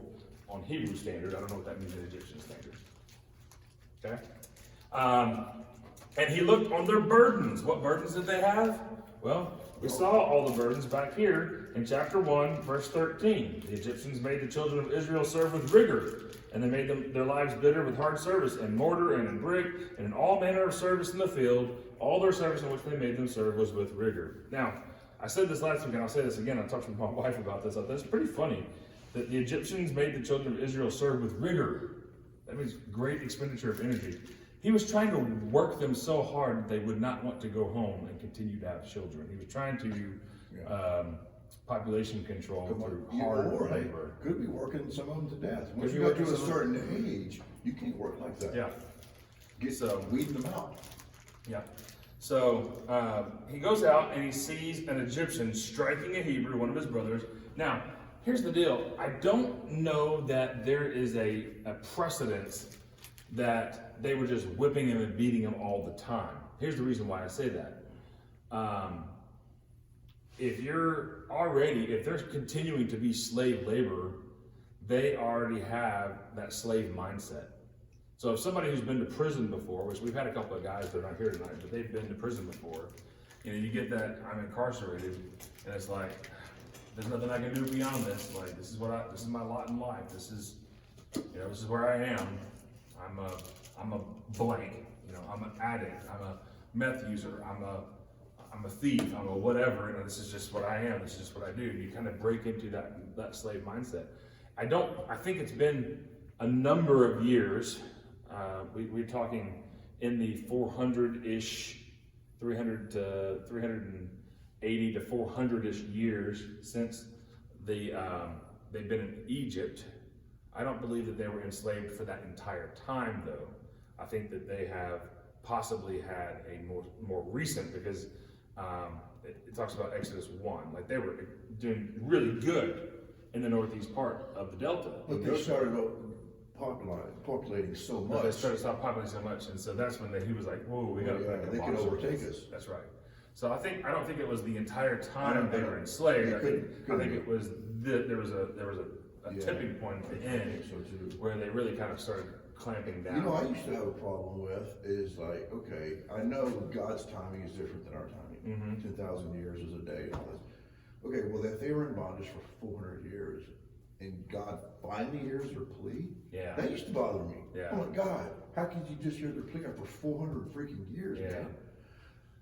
on Hebrew standard. I don't know what that means in Egyptian standard. Okay? And he looked on their burdens. What burdens did they have? Well, we saw all the burdens back here in chapter 1, verse 13. The Egyptians made the children of Israel serve with rigor, and they made their lives bitter with hard service, in mortar and in brick, and in all manner of service in the field. All their service in which they made them serve was with rigor. Now, I said this last week, and I'll say this again. I talked to my wife about this. I thought it's pretty funny that the Egyptians made the children of Israel serve with rigor. That means great expenditure of energy. He was trying to work them so hard that they would not want to go home and continue to have children. He was trying to do population control through hard Or labor. could be working some of them to death. Once be you get working to a some of certain age, you can't work like that. Yeah. Weeding them out. Yeah. So he goes out and he sees an Egyptian striking a Hebrew, one of his brothers. Now, here's the deal. I don't know that there is a precedence that they were just whipping him and beating him all the time. Here's the reason why I say that. If they're continuing to be slave labor, they already have that slave mindset. So if somebody who's been to prison before, which we've had a couple of guys that are not here tonight, but they've been to prison before, you get that I'm incarcerated, and it's like, there's nothing I can do beyond this. Like, this is my lot in life. This is where I am. I'm a blank. I'm an addict. I'm a meth user. I'm a thief. I'm a whatever. This is just what I am. This is just what I do. You kind of break into that slave mindset. I think it's been a number of years. We're talking in the 400-ish, 300 to 380 to 400-ish years since they've been in Egypt. I don't believe that they were enslaved for that entire time, though. I think that they have possibly had a more recent, because it talks about Exodus 1. Like, they were doing really good in the northeast part of the Delta. But they started populating so much. They started to stop populating so much, and so that's when he was like, "Whoa, we got to they could overtake us." That's right. So I don't think it was the entire time they were enslaved. I think it was there was a tipping point at the end So too. where they really kind of started clamping down. I used to have a problem with is like, okay, I know God's timing is different than our timing. 10,000 years is a day and all this. Okay, well, if they were in bondage for 400 years and God finally hears their plea, Yeah. that used to bother me. Yeah. I'm like, God, how could you just hear their plea after 400 freaking years, Yeah. man?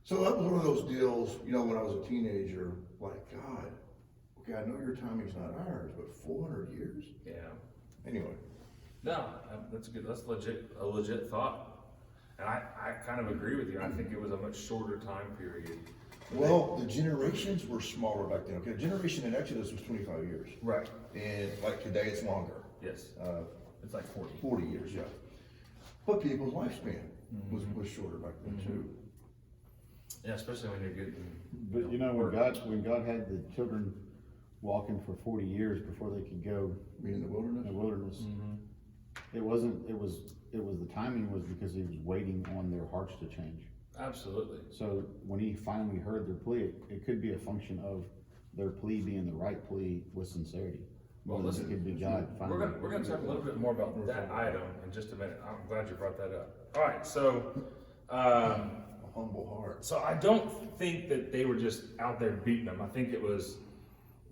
So that was one of those deals, when I was a teenager, like, God, okay, I know your timing's not ours, but 400 years? Yeah. Anyway. No, that's good. That's a legit thought. And I kind of agree with you. I think it was a much shorter time period. Well, the generations were smaller back then, okay? A generation in Exodus was 25 years. Right. And like today, it's longer, Yes. It's like 40. 40 years, yeah. But people's lifespan was shorter back then too. Yeah, especially when you're getting. But you know, when God had the children walking for 40 years before they could go I mean, in the in wilderness. the wilderness, it was the timing was because he was waiting on their hearts to change. Absolutely. So when he finally heard their plea, it could be a function of their plea being the right plea with sincerity. Well, Or listen, it could be God finally. We're gonna talk a little bit more about that item in just a minute. I'm glad you brought that up. All right, so A humble heart. so I don't think that they were just out there beating them. I think it was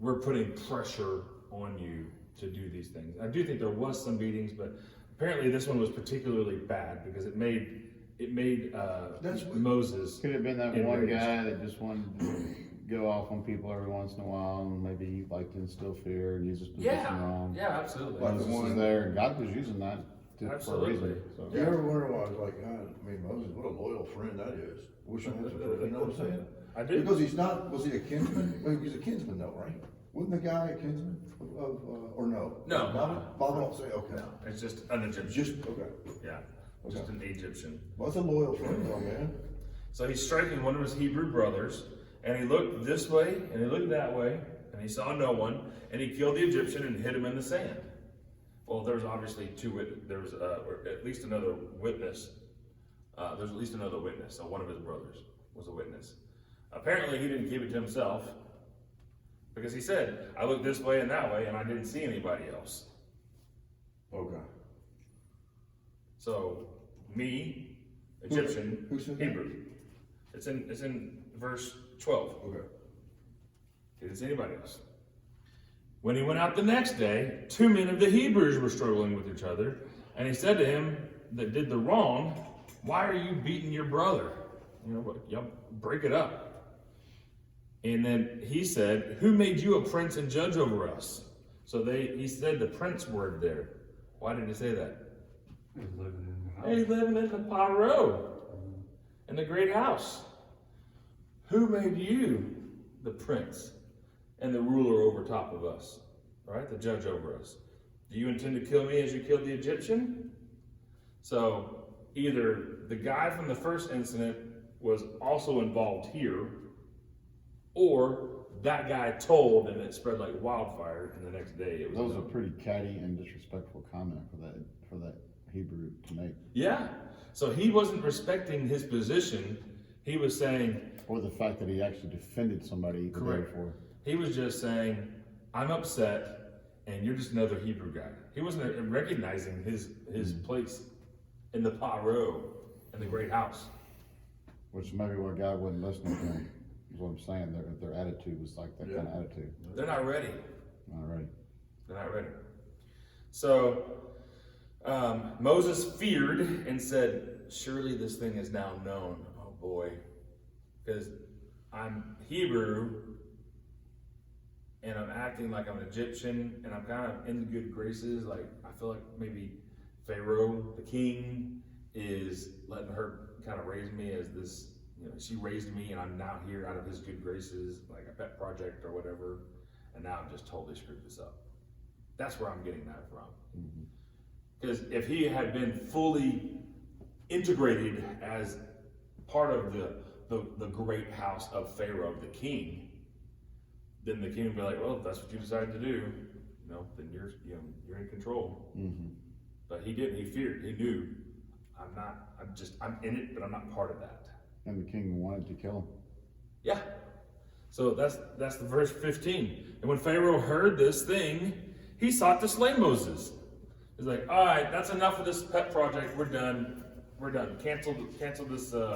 we're putting pressure on you to do these things. I do think there was some beatings, but apparently this one was particularly bad because it made That's what- Moses. Could have been that enraged. one guy that just wanted to go off on people every once in a while, and maybe he liked to instill fear and use his position wrong. Yeah, absolutely. Like Moses the one- was there, and God was using that for a Absolutely. reason. So. You ever wonder why I was like, God, I mean, Moses, what a loyal friend that is. Wish I had some proof, you know what I'm saying? I do. Because he's not, was he a kinsman? Well, he was a kinsman though, right? Wasn't the guy a kinsman or no? No. Bible don't say, okay. No, it's just an Egyptian. Just, okay. Yeah, just an Egyptian. Well, that's a loyal friend though, man. So he's striking one of his Hebrew brothers, and he looked this way, and he looked that way, and he saw no one, and he killed the Egyptian and hid him in the sand. Well, there was obviously there was at least another witness. There's at least another witness, so one of his brothers was a witness. Apparently he didn't keep it to himself, because he said, I looked this way and that way, and I didn't see anybody else. Okay. So, me, Egyptian, Who said that? Hebrew. It's in verse 12. Okay. He didn't see anybody else. When he went out the next day, 2 men of the Hebrews were struggling with each other, and he said to him that did the wrong, why are you beating your brother? You know, break it up. And then he said, who made you a prince and judge over us? So he said the prince word there. Why did he say that? He's living in the house. He's living in the Paro, in the great house. Who made you the prince and the ruler over top of us? All right, the judge over us. Do you intend to kill me as you killed the Egyptian? So either the guy from the first incident was also involved here, or that guy told and it spread like wildfire, and the next day it was. That was a known. pretty catty and disrespectful comment for that Hebrew to make. Yeah. So he wasn't respecting his position. He was saying, Or the fact that he actually defended somebody the day Correct. before. he was just saying, I'm upset and you're just another Hebrew guy. He wasn't recognizing his place in the Paro, in the great house. Which maybe why God wasn't listening to him, is what I'm saying. Their attitude was like that kind of attitude. They're not ready. All right. They're not ready. So Moses feared and said, surely this thing is now known. Oh boy. Because I'm Hebrew and I'm acting like I'm an Egyptian and I'm kind of in the good graces. Like, I feel like maybe Pharaoh, the king, is letting her kind of raise me as this, you know, she raised me and I'm now here out of his good graces, like a pet project or whatever. And now I'm just totally screwed this up. That's where I'm getting that from. Because if he had been fully integrated as part of the great house of Pharaoh, the king, then the king would be like, well, if that's what you decided to do, you know, then you're in control. Mm-hmm. But he didn't. He feared. He knew, I'm in it, but I'm not part of that. And the king wanted to kill him. Yeah. So that's the verse 15. And when Pharaoh heard this thing, he sought to slay Moses. He's like, all right, that's enough of this pet project. We're done. Cancel this Kind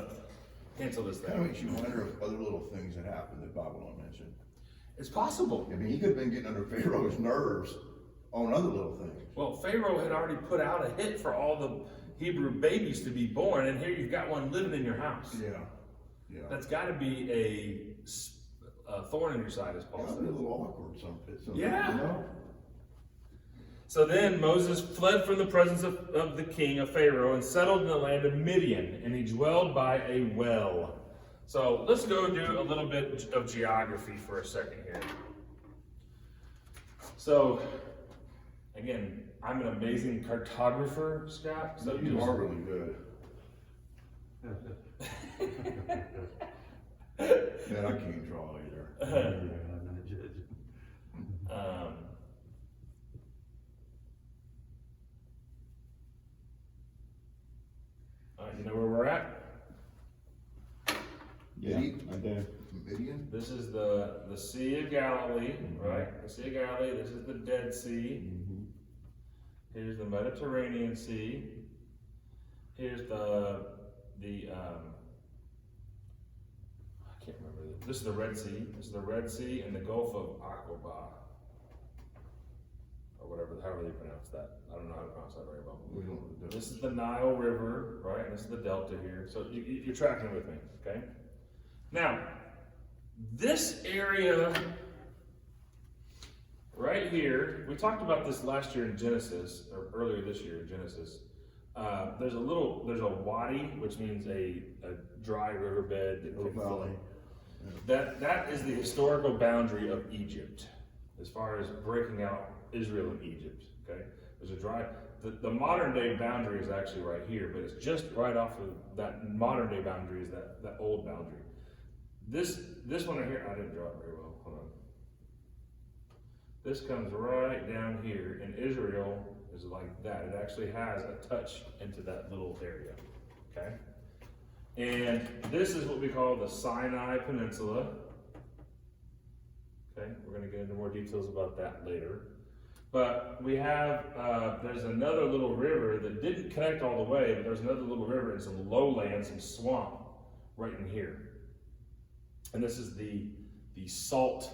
of thing. makes you wonder if other little things had happened that Bible don't mention. It's possible. I mean, he could have been getting under Pharaoh's nerves on other little things. Well, Pharaoh had already put out a hit for all the Hebrew babies to be born, and here you've got one living in your house. Yeah. That's got to be a thorn in your side, as Paul That'd be a says. little awkward some Yeah. you know? So then Moses fled from the presence of the king of Pharaoh and settled in the land of Midian, and he dwelled by a well. So let's go do a little bit of geography for a second here. So, again, I'm an amazing cartographer, Scott. So You are really good. Man, I can't draw either. I'm not a judge. All right, you know where we're at? Yeah, I do. Midian? This is the Sea of Galilee, right? The Sea of Galilee. This is the Dead Sea. Mm-hmm. Here's the Mediterranean Sea. Here's the I can't remember. This is the Red Sea. This is the Red Sea and the Gulf of Aqaba, or whatever, however they pronounce that. I don't know how to pronounce that very well. We don't know. This is the Nile River, right? And this is the Delta here. So you're tracking with me, okay? Now, this area right here, we talked about this last year in Genesis, or earlier this year in Genesis. There's a wadi, which means a dry riverbed. Little valley. That is the historical boundary of Egypt, as far as breaking out Israel and Egypt, okay? There's a dry, the modern day boundary is actually right here, but it's just right off of that modern day boundary is that old boundary. This one right here, I didn't draw it very well, hold on. This comes right down here, and Israel is like that. It actually has a touch into that little area, okay? And this is what we call the Sinai Peninsula. Okay, we're gonna get into more details about that later. But we have, there's another little river that didn't connect all the way, but there's another little river and some lowlands, some swamp right in here. And this is the salt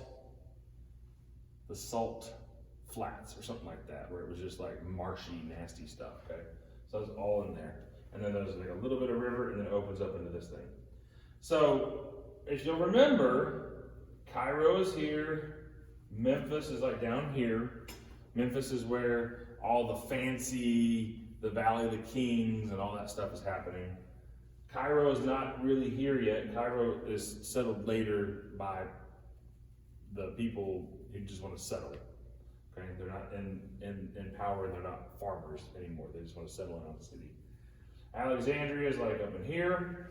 flats or something like that, where it was just like marshy, nasty stuff, okay? So it's all in there. And then there's like a little bit of river and then it opens up into this thing. So if you'll remember, Cairo is here, Memphis is like down here. Memphis is where all the fancy, the Valley of the Kings and all that stuff is happening. Cairo is not really here yet. Cairo is settled later by the people who just want to settle. Okay, they're not in power, and they're not farmers anymore. They just want to settle in on the city. Alexandria is like up in here.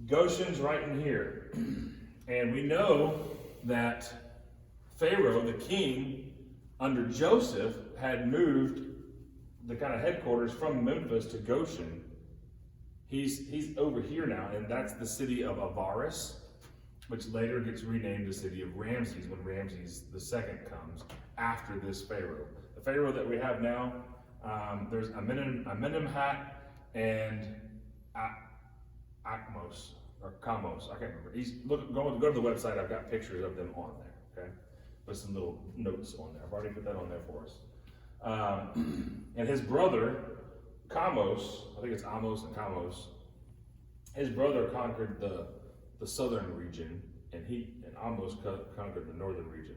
Goshen's right in here. And we know that Pharaoh, the king, under Joseph, had moved the kind of headquarters from Memphis to Goshen. He's over here now, and that's the city of Avaris, which later gets renamed the city of Ramses when Ramses II comes after this Pharaoh. The Pharaoh that we have now, there's Amenemhat and Akmos, or Kamos, I can't remember. Go to the website, I've got pictures of them on there, okay? With some little notes on there. I've already put that on there for us. And his brother, Kamos, I think it's Amos and Kamos, his brother conquered the southern region, and Amos conquered the northern region.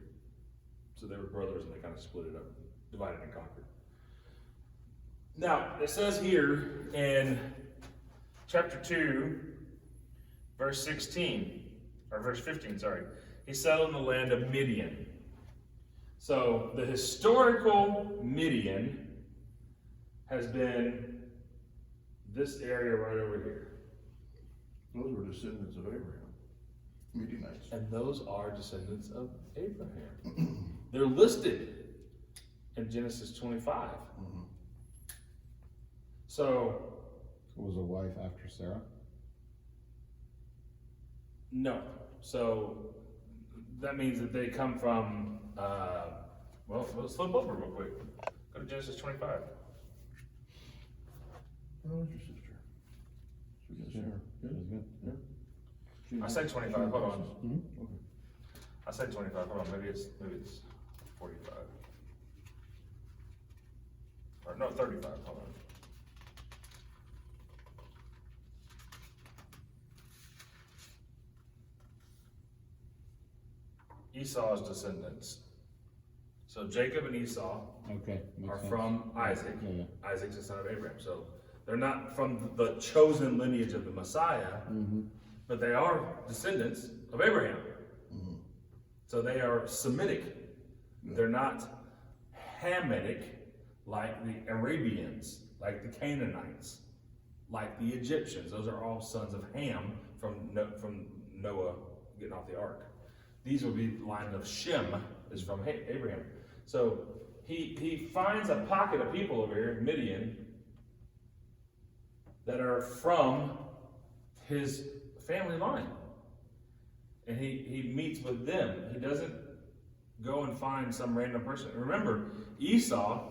So they were brothers, and they kind of split it up, divided and conquered. Now, it says here in chapter 2, verse 16, or verse 15, sorry, he settled in the land of Midian. So the historical Midian has been this area right over here. Those were descendants of Abraham, Midianites. And those are descendants of Abraham. They're listed in Genesis 25. Mm-hmm. So, Was a wife after Sarah? no. So, that means that they come from, well, let's flip over real quick. Go to Genesis 25. How old is your sister? Sure. Good. Yeah. I said 25, hold on. Mm-hmm. Okay. I said 25, hold on, maybe it's 45. Or no, 35, hold on. Esau's descendants. So Jacob and Esau Okay. makes are sense. from Isaac. Yeah. Isaac's the son of Abraham. So they're not from the chosen lineage of the Messiah, but they are descendants of Abraham. So they are Semitic. They're not Hamitic like the Arabians, like the Canaanites, like the Egyptians. Those are all sons of Ham from Noah getting off the ark. These will be the line of Shem is from Abraham. So he finds a pocket of people over here, Midian, that are from his family line. And he meets with them. He doesn't go and find some random person. Remember, Esau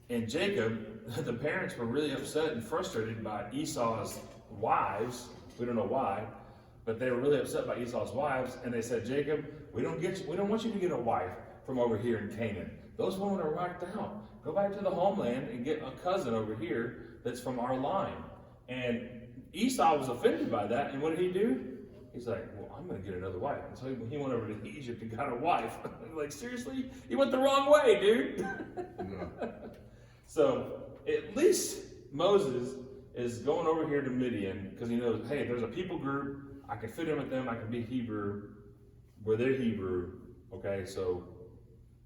and Jacob, the parents were really upset and frustrated by Esau's wives. We don't know why, but they were really upset by Esau's wives, and they said, Jacob, we don't want you to get a wife from over here in Canaan. Those women are wiped out. Go back to the homeland and get a cousin over here that's from our line. And Esau was offended by that, and what did he do? He's like, well, I'm going to get another wife. And so he went over to Egypt and got a wife. Like, seriously? You went the wrong way, dude. So at least Moses is going over here to Midian because he knows, hey, there's a people group. I can fit in with them. I can be Hebrew where they're Hebrew. Okay, so,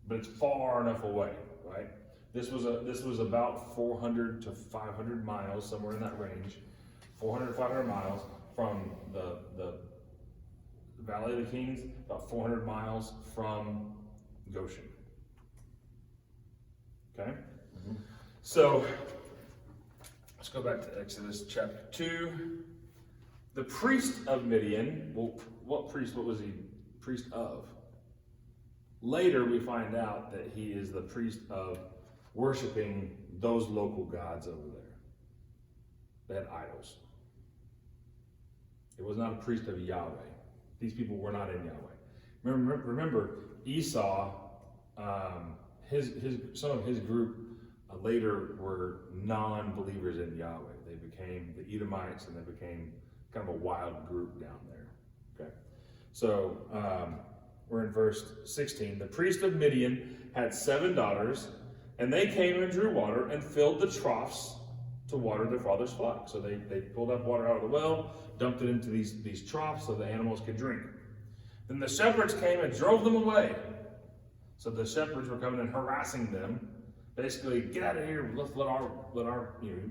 but it's far enough away, right? This was about 400 to 500 miles, somewhere in that range. 400 to 500 miles from the Valley of the Kings, about 400 miles from Goshen. Okay? So, let's go back to Exodus chapter 2. The priest of Midian, well, what priest? What was he priest of? Later we find out that he is the priest of worshiping those local gods over there. They had idols. It was not a priest of Yahweh. These people were not in Yahweh. Remember Esau, some of his group later were non-believers in Yahweh. They became the Edomites, and they became kind of a wild group down there. Okay, so we're in verse 16. The priest of Midian had 7 daughters, and they came and drew water and filled the troughs to water their father's flock. So they pulled up water out of the well, dumped it into these troughs so the animals could drink. Then the shepherds came and drove them away. So the shepherds were coming and harassing them. Basically, get out of here. Let's let our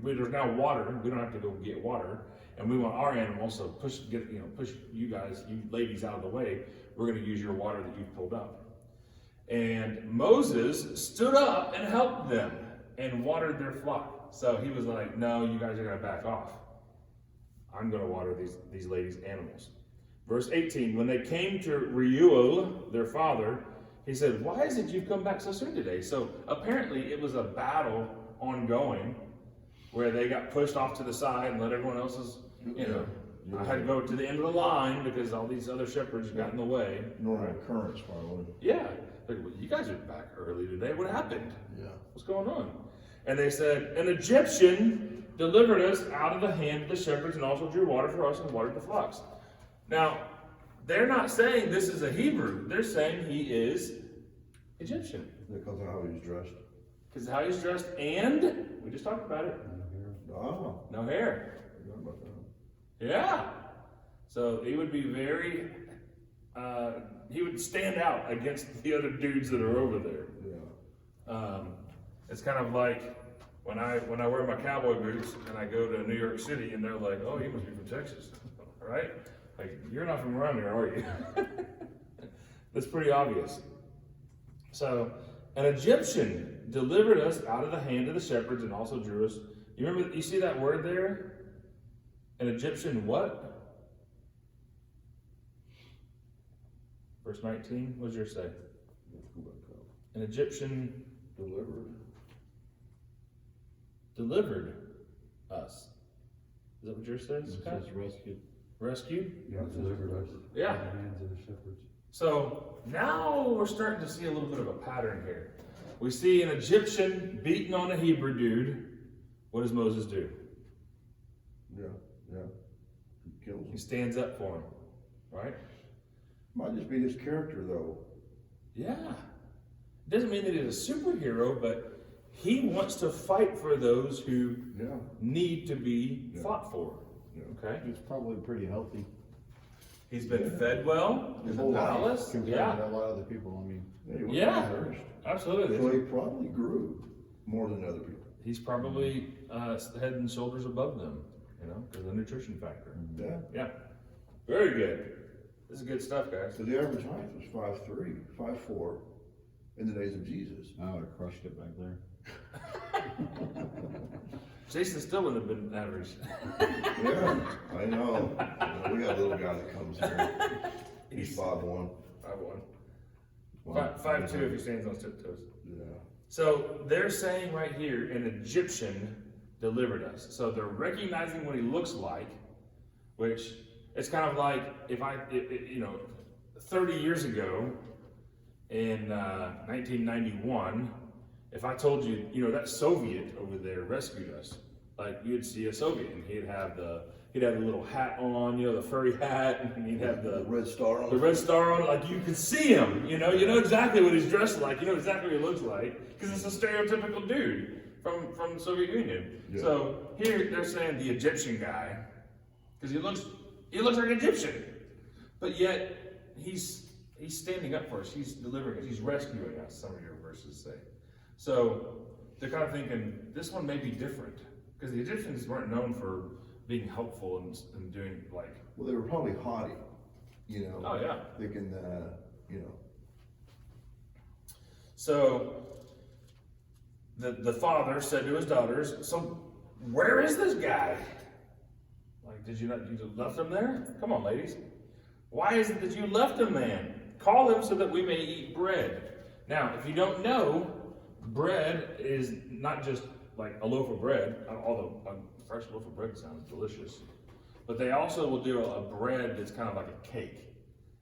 there's now water. We don't have to go get water, and we want our animals. So push you guys, you ladies, out of the way. We're going to use your water that you've pulled up. And Moses stood up and helped them and watered their flock. So he was like, no, you guys are going to back off. I'm going to water these ladies' animals. Verse 18, when they came to Reuel, their father, he said, why is it you've come back so soon today? So apparently it was a battle ongoing where they got pushed off to the side and let everyone else's, I had to go to the end of the line because all these other shepherds got in the way. Normal occurrence, probably. Yeah. Like, well, you guys are back early today. What happened? Yeah. What's going on? And they said, an Egyptian delivered us out of the hand of the shepherds and also drew water for us and watered the flocks. Now, they're not saying this is a Hebrew. They're saying he is Egyptian. Because of how he's dressed. Because how he's dressed, and we just talked about it. Ah, No hair. I forgot about that. Yeah. So he would be very, he would stand out against the other dudes that are over there. Yeah. It's kind of like when I wear my cowboy boots and I go to New York City and they're like, oh, you must be from Texas, right? Like, you're not from around here, are you? That's pretty obvious. So, an Egyptian delivered us out of the hand of the shepherds and also drew us. You see that word there? An Egyptian what? Verse 19, what does yours say? An Egyptian delivered us. Is that what yours says? It says rescued. Rescued? Yeah, delivered us. Yeah. Out of the hands of the shepherds. So now we're starting to see a little bit of a pattern here. We see an Egyptian beating on a Hebrew dude. What does Moses do? Yeah. He kills He him. stands up for him, right? Might just be his character, though. Yeah. Doesn't mean that he's a superhero, but he wants to fight for those who Yeah. need to be Yeah. fought for. Yeah. Okay? He's probably pretty healthy He's been fed well in His the whole life palace. compared Yeah, to a lot of other people. I mean, Yeah, he wasn't Yeah. nourished. absolutely. So he probably grew more than other people. He's probably head and shoulders above them, you know, because of the nutrition factor. Yeah. Yeah, very good. This is good stuff, guys. So the average height was 5'3", 5'4", in the days of Jesus. I would have crushed it back there. Jason still wouldn't have been average. Yeah, I know. We got a little guy that comes here. He's 5'1". 5'1". 5'2" if he stands on his tiptoes. Yeah. So they're saying right here, an Egyptian delivered us. So they're recognizing what he looks like, which it's kind of like if 30 years ago in 1991, if I told you, that Soviet over there rescued us, like you'd see a Soviet and he'd have the little hat on, the furry hat, and he'd have The red star on the red star on it, like you could see him, you know exactly what he's dressed like, you know exactly what he looks like, because it's a stereotypical dude from the Soviet Union. Yeah. So here they're saying the Egyptian guy, because he looks like Egyptian, but yet he's standing up for us, he's delivering us, he's rescuing us, some of your verses say. So they're kind of thinking, this one may be different, because the Egyptians weren't known for being helpful and doing like. Well, they were probably haughty, Oh yeah. thinking, So the father said to his daughters, "So where is this guy? Like, you left him there? Come on, ladies. Why is it that you left him, man? Call him so that we may eat bread." Now, if you don't know, bread is not just like a loaf of bread, although a fresh loaf of bread sounds delicious. But they also will do a bread that's kind of like a cake.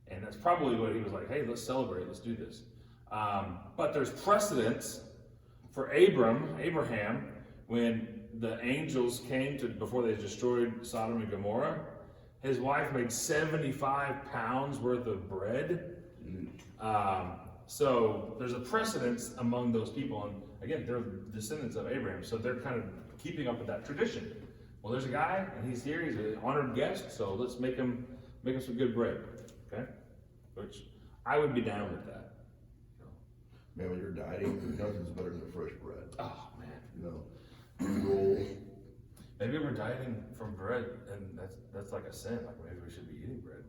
And that's probably what he was like, hey, let's celebrate, let's do this. But there's precedence for Abraham, when the angels came before they destroyed Sodom and Gomorrah, his wife made 75 pounds worth of bread. So there's a precedence among those people, and again, they're descendants of Abraham, so they're kind of keeping up with that tradition. Well, there's a guy, and he's here, he's an honored guest, so let's make him some good bread, okay? Which I would be down with that. man, when you're dieting, nothing's better than fresh bread. Oh man, Rolls. maybe we're dieting from bread, and that's like a sin. Like maybe we should be eating bread.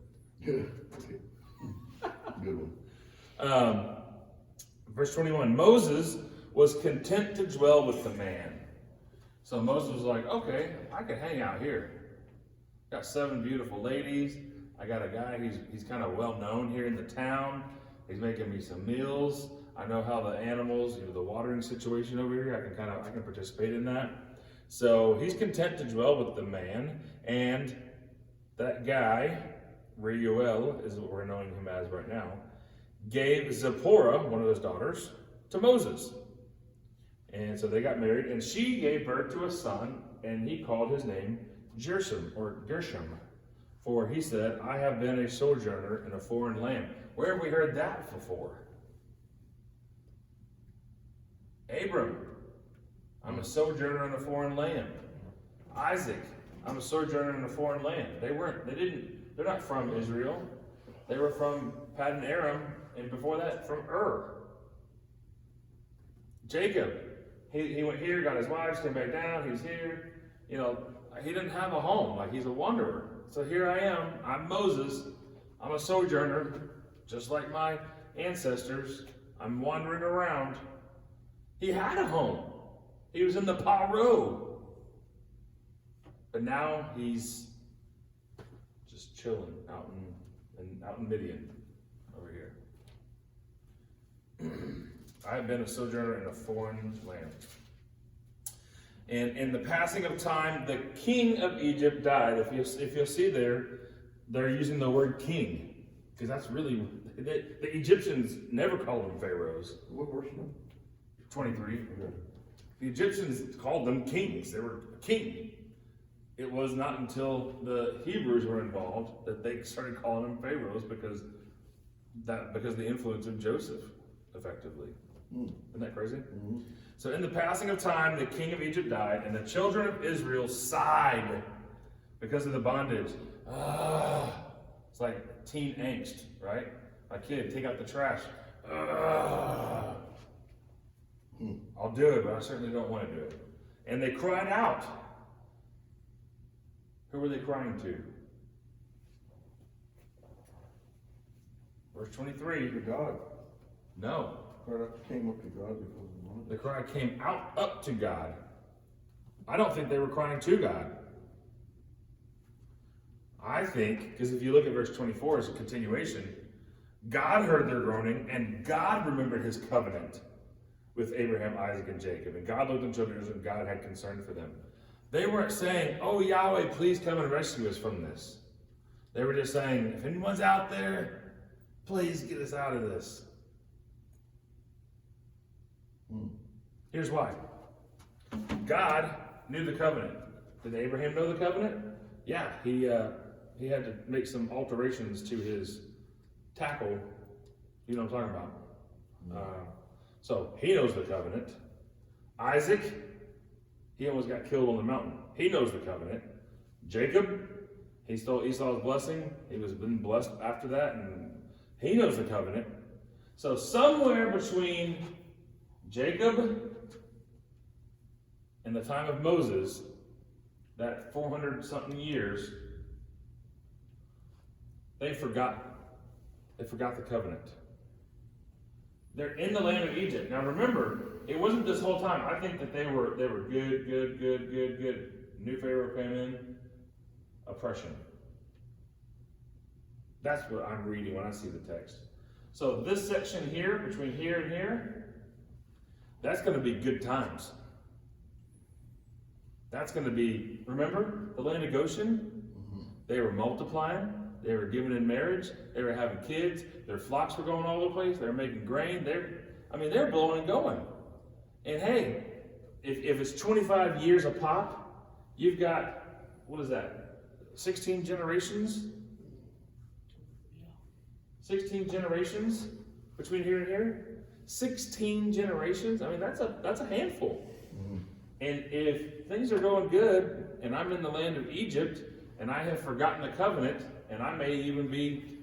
Good one. Verse 21, Moses was content to dwell with the man. So Moses was like, okay, I can hang out here. Got 7 beautiful ladies. I got a guy, he's kind of well known here in the town. He's making me some meals. I know how the animals, the watering situation over here, I can participate in that. So he's content to dwell with the man, and that guy, Reuel is what we're knowing him as right now, gave Zipporah, one of his daughters, to Moses. And so they got married, and she gave birth to a son, and he called his name Gershom, for he said, I have been a sojourner in a foreign land. Where have we heard that before? Abram, I'm a sojourner in a foreign land. Isaac, I'm a sojourner in a foreign land. They're not from Israel. They were from Paddan Aram, and before that, from Ur. Jacob, he went here, got his wives, came back down, he's here. He didn't have a home, like he's a wanderer. So here I am, I'm Moses, I'm a sojourner, just like my ancestors. I'm wandering around. He had a home. He was in the Paro. But now he's just chilling out in Midian over here. I have been a sojourner in a foreign land. And in the passing of time, the king of Egypt died. If you'll see there, they're using the word king, because that's really, the Egyptians never called them pharaohs. What verse is it? 23. The Egyptians called them kings. They were a king. It was not until the Hebrews were involved that they started calling them pharaohs because of the influence of Joseph, effectively. Isn't that crazy? So in the passing of time, the king of Egypt died, and the children of Israel sighed because of the bondage. It's like teen angst, right? My kid, take out the trash. I'll do it, but I certainly don't want to do it. And they cried out. Who were they crying to? Verse 23. To God. No. Came up to God because of the bondage. The cry came out up to God. I don't think they were crying to God. I think, because if you look at verse 24 as a continuation, God heard their groaning, and God remembered his covenant with Abraham, Isaac, and Jacob. And God looked on children, and God had concern for them. They weren't saying, oh, Yahweh, please come and rescue us from this. They were just saying, if anyone's out there, please get us out of this. Here's why. God knew the covenant. Did Abraham know the covenant? Yeah, he had to make some alterations to his tackle. You know what I'm talking about. So he knows the covenant. Isaac, he almost got killed on the mountain. He knows the covenant. Jacob, he stole Esau's blessing. He was been blessed after that, and he knows the covenant. So somewhere between Jacob and the time of Moses, that 400 something years, they forgot the covenant. They're in the land of Egypt. Now remember, it wasn't this whole time. I think that they were good. New Pharaoh came in, oppression. That's what I'm reading when I see the text. So this section here, between here and here, that's going to be good times. That's going to be, remember, the land of Goshen? They were multiplying. They were given in marriage. They were having kids. Their flocks were going all over the place. They were making grain. They're blowing and going. And hey, if it's 25 years a pop, you've got, what is that? 16 generations? 16 generations between here and here? 16 generations? I mean, that's a handful. And if things are going good, and I'm in the land of Egypt, and I have forgotten the covenant, and I may even be,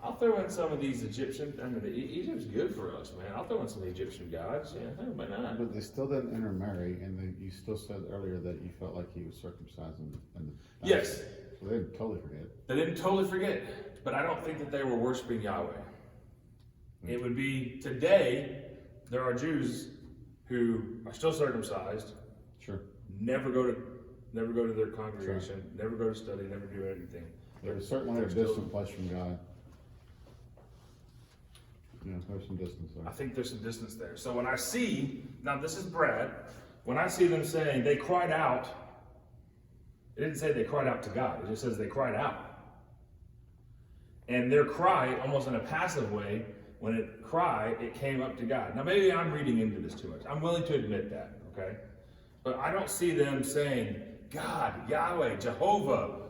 I'll throw in some of these Egyptian, Egypt's good for us, man. I'll throw in some Egyptian gods, why not? But they still didn't intermarry, and you still said earlier that you felt like he was circumcised in the Yes. So they didn't totally forget. They didn't totally forget, but I don't think that they were worshiping Yahweh. It would be, today, there are Jews who are still circumcised, Sure. never go to their congregation, never go to study, never do anything. They're certainly a they're still- distant place from God. Yeah, there's some distance I there. think there's some distance there. So when I see, now this is Brad, when I see them saying they cried out, it didn't say they cried out to God, it just says they cried out. And their cry, almost in a passive way, when it came up to God. Now maybe I'm reading into this too much. I'm willing to admit that, okay? But I don't see them saying, God, Yahweh, Jehovah,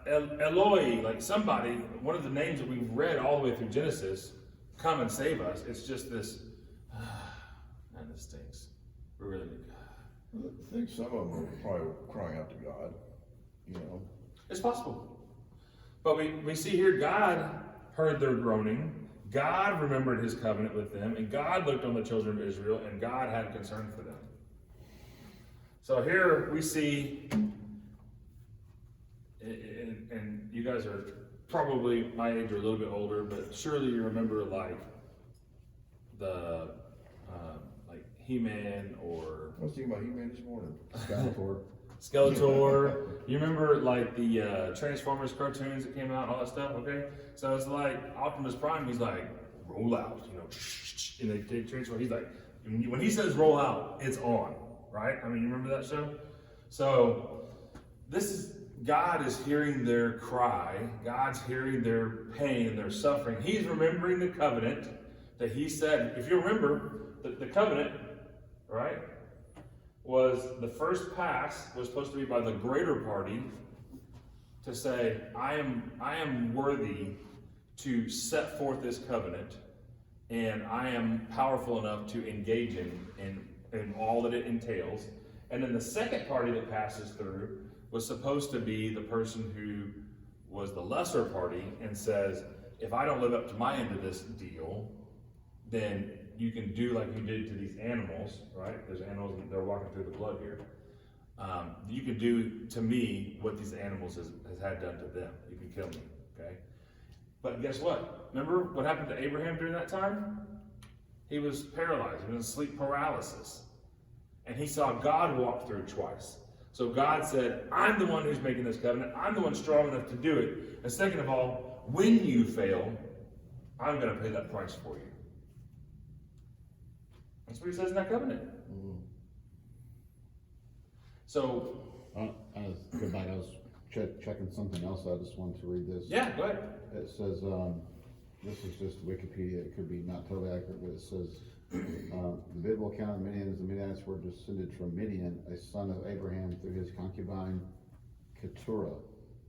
Eloi, like somebody, one of the names that we've read all the way through Genesis, come and save us. It's just this, man, this stinks. We're really good. I think some of them were probably crying out to God, It's possible. But we see here God heard their groaning. God remembered his covenant with them, and God looked on the children of Israel, and God had concern for them. So here we see, and you guys are probably my age or a little bit older, but surely you remember like the like He-Man or I was thinking about He-Man this morning. Skeletor. You remember like the Transformers cartoons that came out and all that stuff, okay? So it's like Optimus Prime, he's like, roll out, and they take transform. He's like, when he says roll out, it's on, right? I mean, you remember that show? So God is hearing their cry. God's hearing their pain and their suffering. He's remembering the covenant that he said. If you remember, the covenant, right, was the first pass was supposed to be by the greater party to say, I am worthy to set forth this covenant and I am powerful enough to engage in all that it entails. And then the second party that passes through was supposed to be the person who was the lesser party and says, if I don't live up to my end of this deal, then you can do like you did to these animals, right? There's animals, they're walking through the blood here. You can do to me what these animals has had done to them. You can kill me, okay? But guess what? Remember what happened to Abraham during that time? He was paralyzed, he was in sleep paralysis. And he saw God walk through twice. So God said, I'm the one who's making this covenant. I'm the one strong enough to do it. And second of all, when you fail, I'm going to pay that price for you. That's what he says in that covenant. So, I was checking something else, I just wanted to read this. yeah, go ahead. It says, this is just Wikipedia, it could be not totally accurate, but it says, the biblical account of Midian, the Midianites were descended from Midian, a son of Abraham through his concubine Keturah,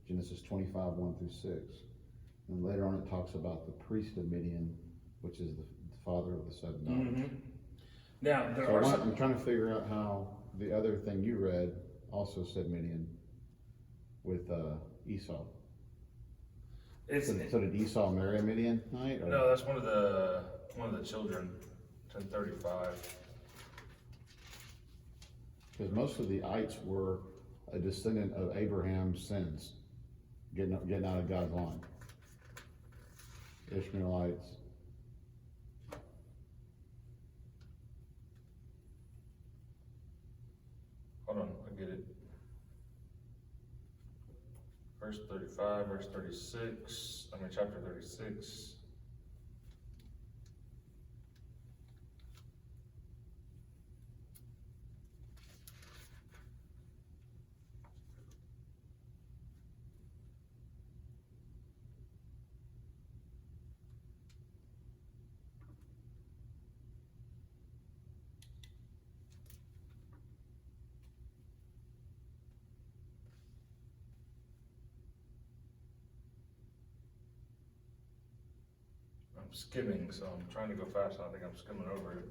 Genesis 25, 1 through 6. And later on it talks about the priest of Midian, which is the father of the 7 daughters. Mm-hmm. Now, there So are some... I'm trying to figure out how the other thing you read also said Midian with Esau. So did Esau marry a Midianite? Or? No, that's one of the children, 1035. Because most of the ites were a descendant of Abraham's sins, getting out of God's line. Ishmaelites. Hold on, I get it. Verse 35, verse 36, chapter 36. I'm skimming, so I'm trying to go fast, and I think I'm skimming over it.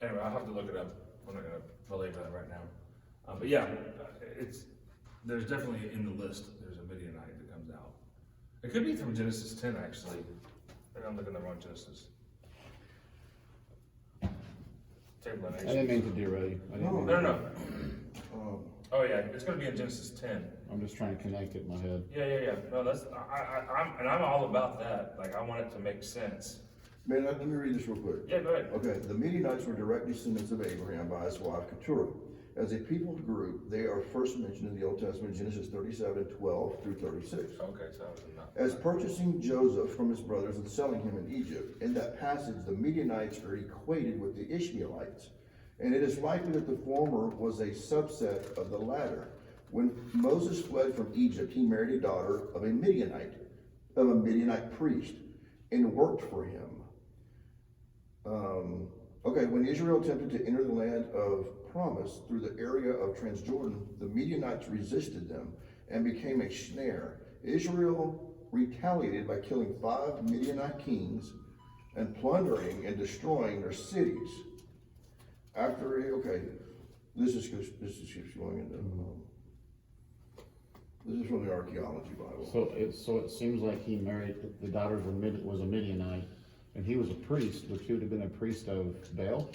Anyway, I'll have to look it up. I'm not gonna belabor that right now. But yeah, there's definitely in the list, there's a Midianite that comes out. It could be from Genesis 10, actually. Maybe I'm looking at the wrong Genesis. Table of I didn't Nations. mean to derail you. No. Oh yeah, it's gonna be in Genesis 10. I'm just trying to connect it in my head. Yeah. No, I'm all about that. Like, I want it to make sense. Man, let me read this real quick. Yeah, go ahead. Okay, the Midianites were direct descendants of Abraham by his wife Keturah. As a people group, they are first mentioned in the Old Testament, Genesis 37, 12 through 36. Okay, so that was enough. As purchasing Joseph from his brothers and selling him in Egypt. In that passage, the Midianites are equated with the Ishmaelites, and it is likely that the former was a subset of the latter. When Moses fled from Egypt, he married a daughter of a Midianite priest, and worked for him. When Israel attempted to enter the land of promise through the area of Transjordan, the Midianites resisted them and became a snare. Israel retaliated by killing 5 Midianite kings and plundering and destroying their cities. This is going into, this is from the archaeology Bible. So it seems like he married, the daughter was a Midianite, and he was a priest, which he would have been a priest of Baal,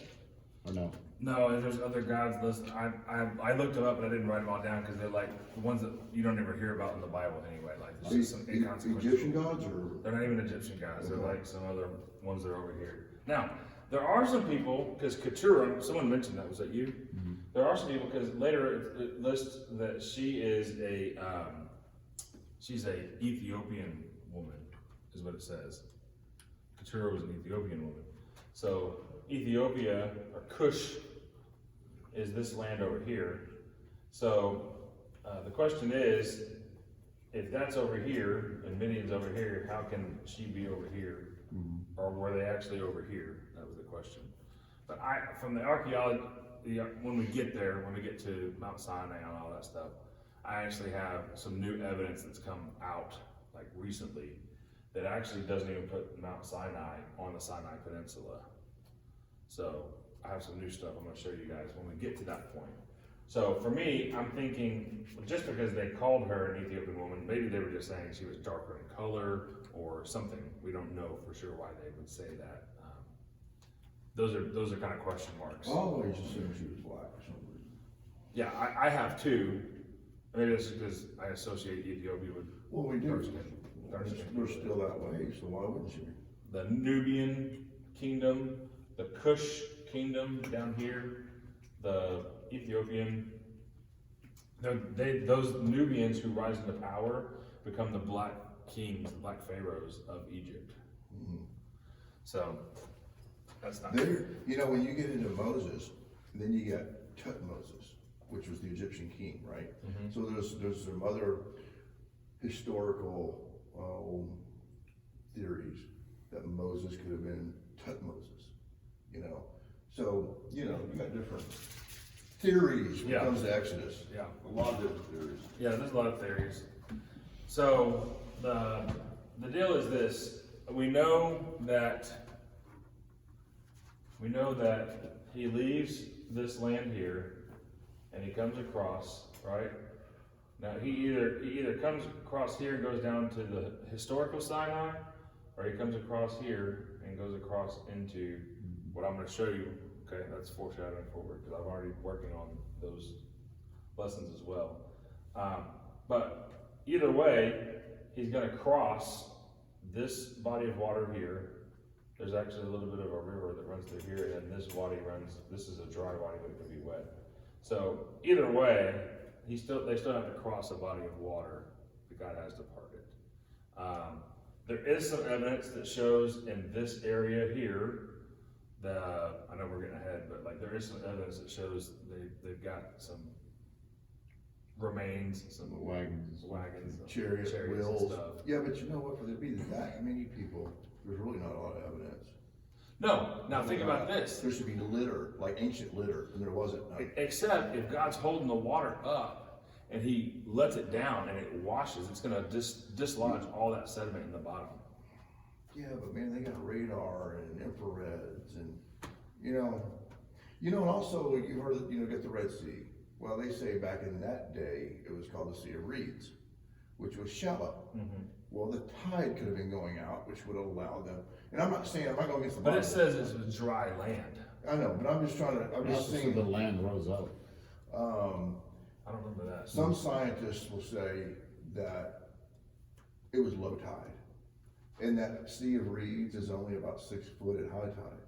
or no? No, there's other gods listed. I looked them up, but I didn't write them all down because they're like the ones that you don't ever hear about in the Bible anyway. Like, it's just some inconsequential. Egyptian gods, or? They're not even Egyptian gods. They're like some other ones that are over here. Now, there are some people, because Keturah, someone mentioned that, was that you? Mm-hmm. There are some people, because later it lists that she is she's a Ethiopian woman, is what it says. Keturah was an Ethiopian woman. So Ethiopia, or Cush, is this land over here. So, the question is, if that's over here and Midian's over here, how can she be over here? Or were they actually over here? That was the question. But from the archaeology, when we get there, when we get to Mount Sinai and all that stuff, I actually have some new evidence that's come out, like recently, that actually doesn't even put Mount Sinai on the Sinai Peninsula. So I have some new stuff I'm gonna show you guys when we get to that point. So for me, I'm thinking, just because they called her an Ethiopian woman, maybe they were just saying she was darker in color or something. We don't know for sure why they would say that. Those are kind of question marks. I always assumed she was black for some reason. Yeah, I have too. Maybe it's because I associate Ethiopia with Well, we do. dark skin. We're still that way, so why wouldn't she be? The Nubian kingdom, the Kush kingdom down here, the Ethiopian. Those Nubians who rise into power become the black kings, the black pharaohs of Egypt. So that's not There, you know, when you get into Moses, then you got Tutmosis, which was the Egyptian king, right? So there's some other historical theories that Moses could have been Tutmosis, you know. So, you know, you got different theories when it comes to Exodus. Yeah. A lot of different theories. Yeah, there's a lot of theories. So the deal is this: we know that he leaves this land here, and he comes across, right? Now he either comes across here and goes down to the historical Sinai, or he comes across here and goes across into what I'm going to show you. Okay, that's foreshadowing forward because I'm already working on those lessons as well. But either way, he's going to cross this body of water here. There's actually a little bit of a river that runs through here, and this body runs. This is a dry body, but it could be wet. So either way, they still have to cross a body of water that God has departed. There is some evidence that shows in this area here. I know we're getting ahead, but like there is some evidence that shows they've got some remains, some wagons, Chariots, and wheels. stuff. Yeah, but you know what? For there to be that many people, there's really not a lot of evidence. No, now think about this. There should be litter, like ancient litter, and there wasn't. None. Except if God's holding the water up and he lets it down and it washes, it's gonna dislodge all that sediment in the bottom. Yeah, but man, they got radar and infrareds, and you know, and also you heard that get the Red Sea. Well, they say back in that day it was called the Sea of Reeds, which was shallow. Well, the tide could have been going out, which would allow them. And I'm not going against the Bible. But it says it's a dry land. I know, but I'm just saying. The land rose up. I don't remember that. Some scientists will say that it was low tide, and that Sea of Reeds is only about 6 foot at high tide.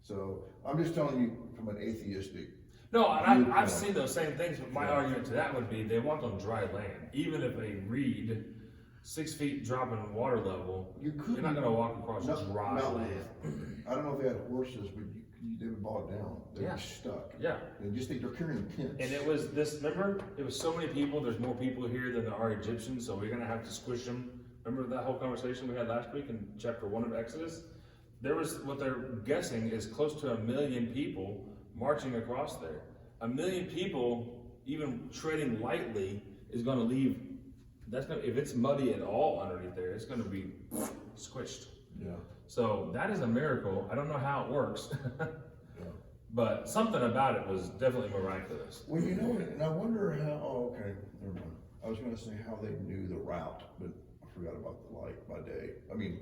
So I'm just telling you from an atheistic. No, and I've seen those same things, but my argument to that would be they walked on dry land. Even if a reed, 6 feet drop in water level, you're not going to walk across dry land. I don't know if they had horses, but they would bog down. They were stuck. Yeah. They just think they're carrying tents. And it was this, remember, it was so many people, there's more people here than there are Egyptians, so we're going to have to squish them. Remember that whole conversation we had last week in chapter 1 of Exodus? There was, what they're guessing is close to 1 million people marching across there. 1 million people, even treading lightly, is going to leave. If it's muddy at all underneath there, it's going to be squished. Yeah. So that is a miracle. I don't know how it works, Yeah. but something about it was definitely miraculous. Well, you know, and I wonder how. Oh, okay, never mind. I was going to say how they knew the route, but I forgot about the light by day. I mean,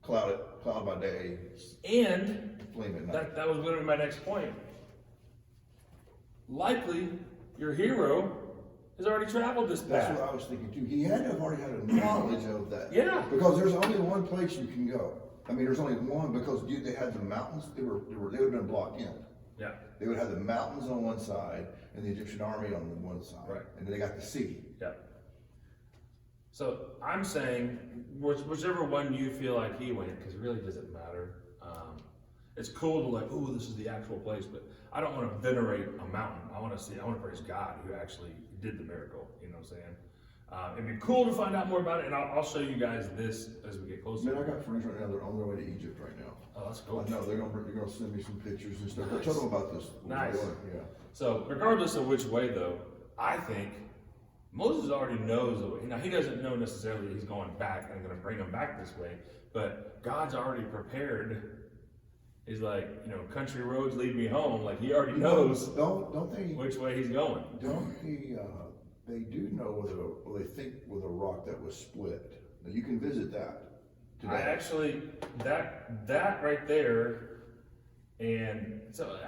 cloud by day, And flame at night. that was going to be my next point. Likely, your hero has already traveled this That's path. what I was thinking too. He had to have already had a knowledge of that. Yeah. Because there's only one place you can go. I mean, there's only one because they had the mountains. They would have been blocked in. Yeah. They would have the mountains on one side and the Egyptian army on the one side. Right. And then they got the sea. Yeah. So I'm saying whichever one you feel like he went, because it really doesn't matter. It's cool to like, ooh, this is the actual place, but I don't want to venerate a mountain. I want to praise God who actually did the miracle. You know what I'm saying? It'd be cool to find out more about it, and I'll show you guys this as we get closer. Man, I got friends right now, they're on their way to Egypt right now. Oh, that's cool. I know, they're gonna send me some pictures and stuff. Nice. Tell them about this. Nice. Yeah. So regardless of which way though, I think Moses already knows the way. Now he doesn't know necessarily he's going back and going to bring him back this way, but God's already prepared. He's like, you know, country roads lead me home. Like he already knows Don't they, which way he's going. they do know they think with a rock that was split. Now you can visit that today. I actually that right there, and so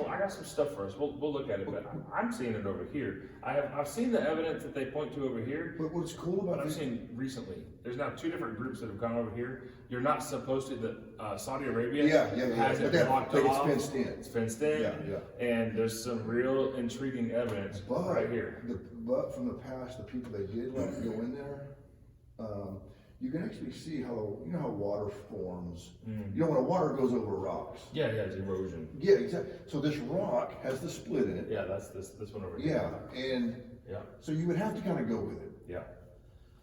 I got some stuff for us. We'll look at it, but I'm seeing it over here. I've seen the evidence that they point to over here. But what's cool But about I've this, seen recently, there's now two different groups that have gone over here. You're not supposed to, Saudi Arabia has But it they blocked it's off. fenced in. It's fenced in. Yeah, And there's some real intriguing evidence right here. But from the past, the people they did let go in there, you can actually see how, you know how water forms. You know, when water goes over rocks. Yeah, it's erosion. Yeah, exactly. So this rock has the split in it. Yeah, that's this one over here. Yeah, and Yeah. so you would have to kind of go with it. Yeah.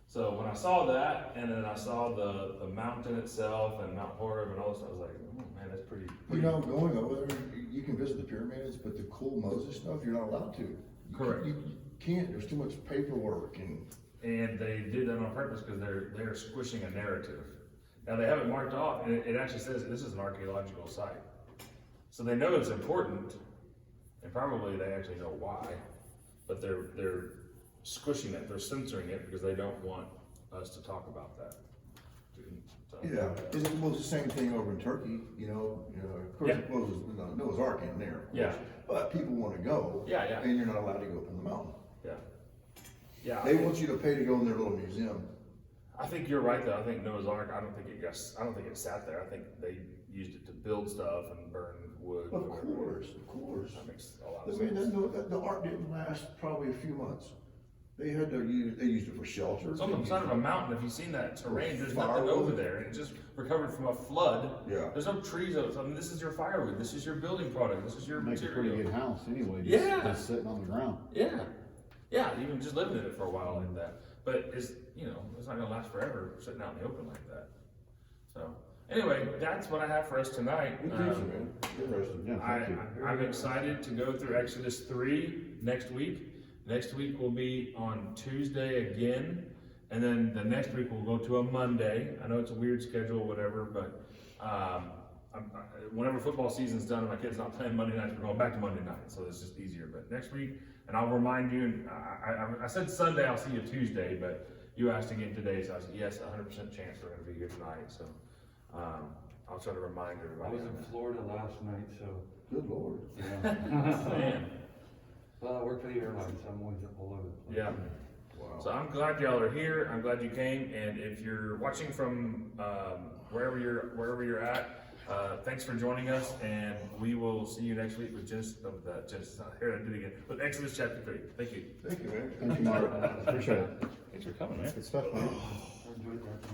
So when I saw that, and then I saw the mountain itself and Mount Horeb and all this stuff, I was like, oh man, that's pretty. You know, going over there, you can visit the pyramids, but the cool Moses stuff, you're not allowed to. Correct. You can't, there's too much paperwork and. And they did that on purpose because they're squishing a narrative. Now they have it marked off, and it actually says this is an archaeological site. So they know it's important, and probably they actually know why, but they're squishing it, they're censoring it because they don't want us to talk about that. So, Yeah, it was the same thing over in Turkey, of course, Yeah. it was, Noah's Ark in there, of Yeah. course. But people wanna go. Yeah. And you're not allowed to go up on the mountain. Yeah, They want you to pay to go in their little museum. I think you're right though. I think Noah's Ark, I don't think it sat there. I think they used it to build stuff and burn wood. Of or whatever. course. That makes a lot of The sense. man, the ark didn't last probably a few months. They used it for shelter. It's on the side of a mountain. If you've seen that terrain, there's nothing Firewood. over there. It just recovered from a flood. Yeah. There's no trees. I mean, this is your firewood. This is your building product. This is your Makes a pretty material. good house anyway, Yeah. just sitting on the ground. Yeah, even just living in it for a while like that. But it's not gonna last forever sitting out in the open like that. So anyway, that's what I have for us tonight. Good teaching, man. Good resting. Yeah, thank you. I'm excited to go through Exodus 3 next week. Next week will be on Tuesday again, and then the next week we'll go to a Monday. I know it's a weird schedule, whatever, but whenever football season's done and my kid's not playing Monday nights, we're going back to Monday night, so it's just easier. But next week, and I'll remind you, and I said Sunday, I'll see you Tuesday, but you asked again today, so I said, yes, 100% chance we're gonna be here tonight, so I'll try to remind I everybody. was in Florida last night, so, Good Lord. yeah. Man, Well, I work for the airlines, so I'm always all over the place. yeah. Wow. So I'm glad y'all are here. I'm glad you came. And if you're watching from wherever you're at, thanks for joining us. And we will see you next week with Genesis. Here I do it again. With Exodus chapter 3. Thank you. Thank you, man. Thank you, Mark, appreciate it. Thanks for coming, man. Good stuff, man. I enjoyed that,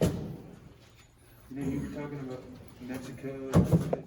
thank you. You were talking about Mexico.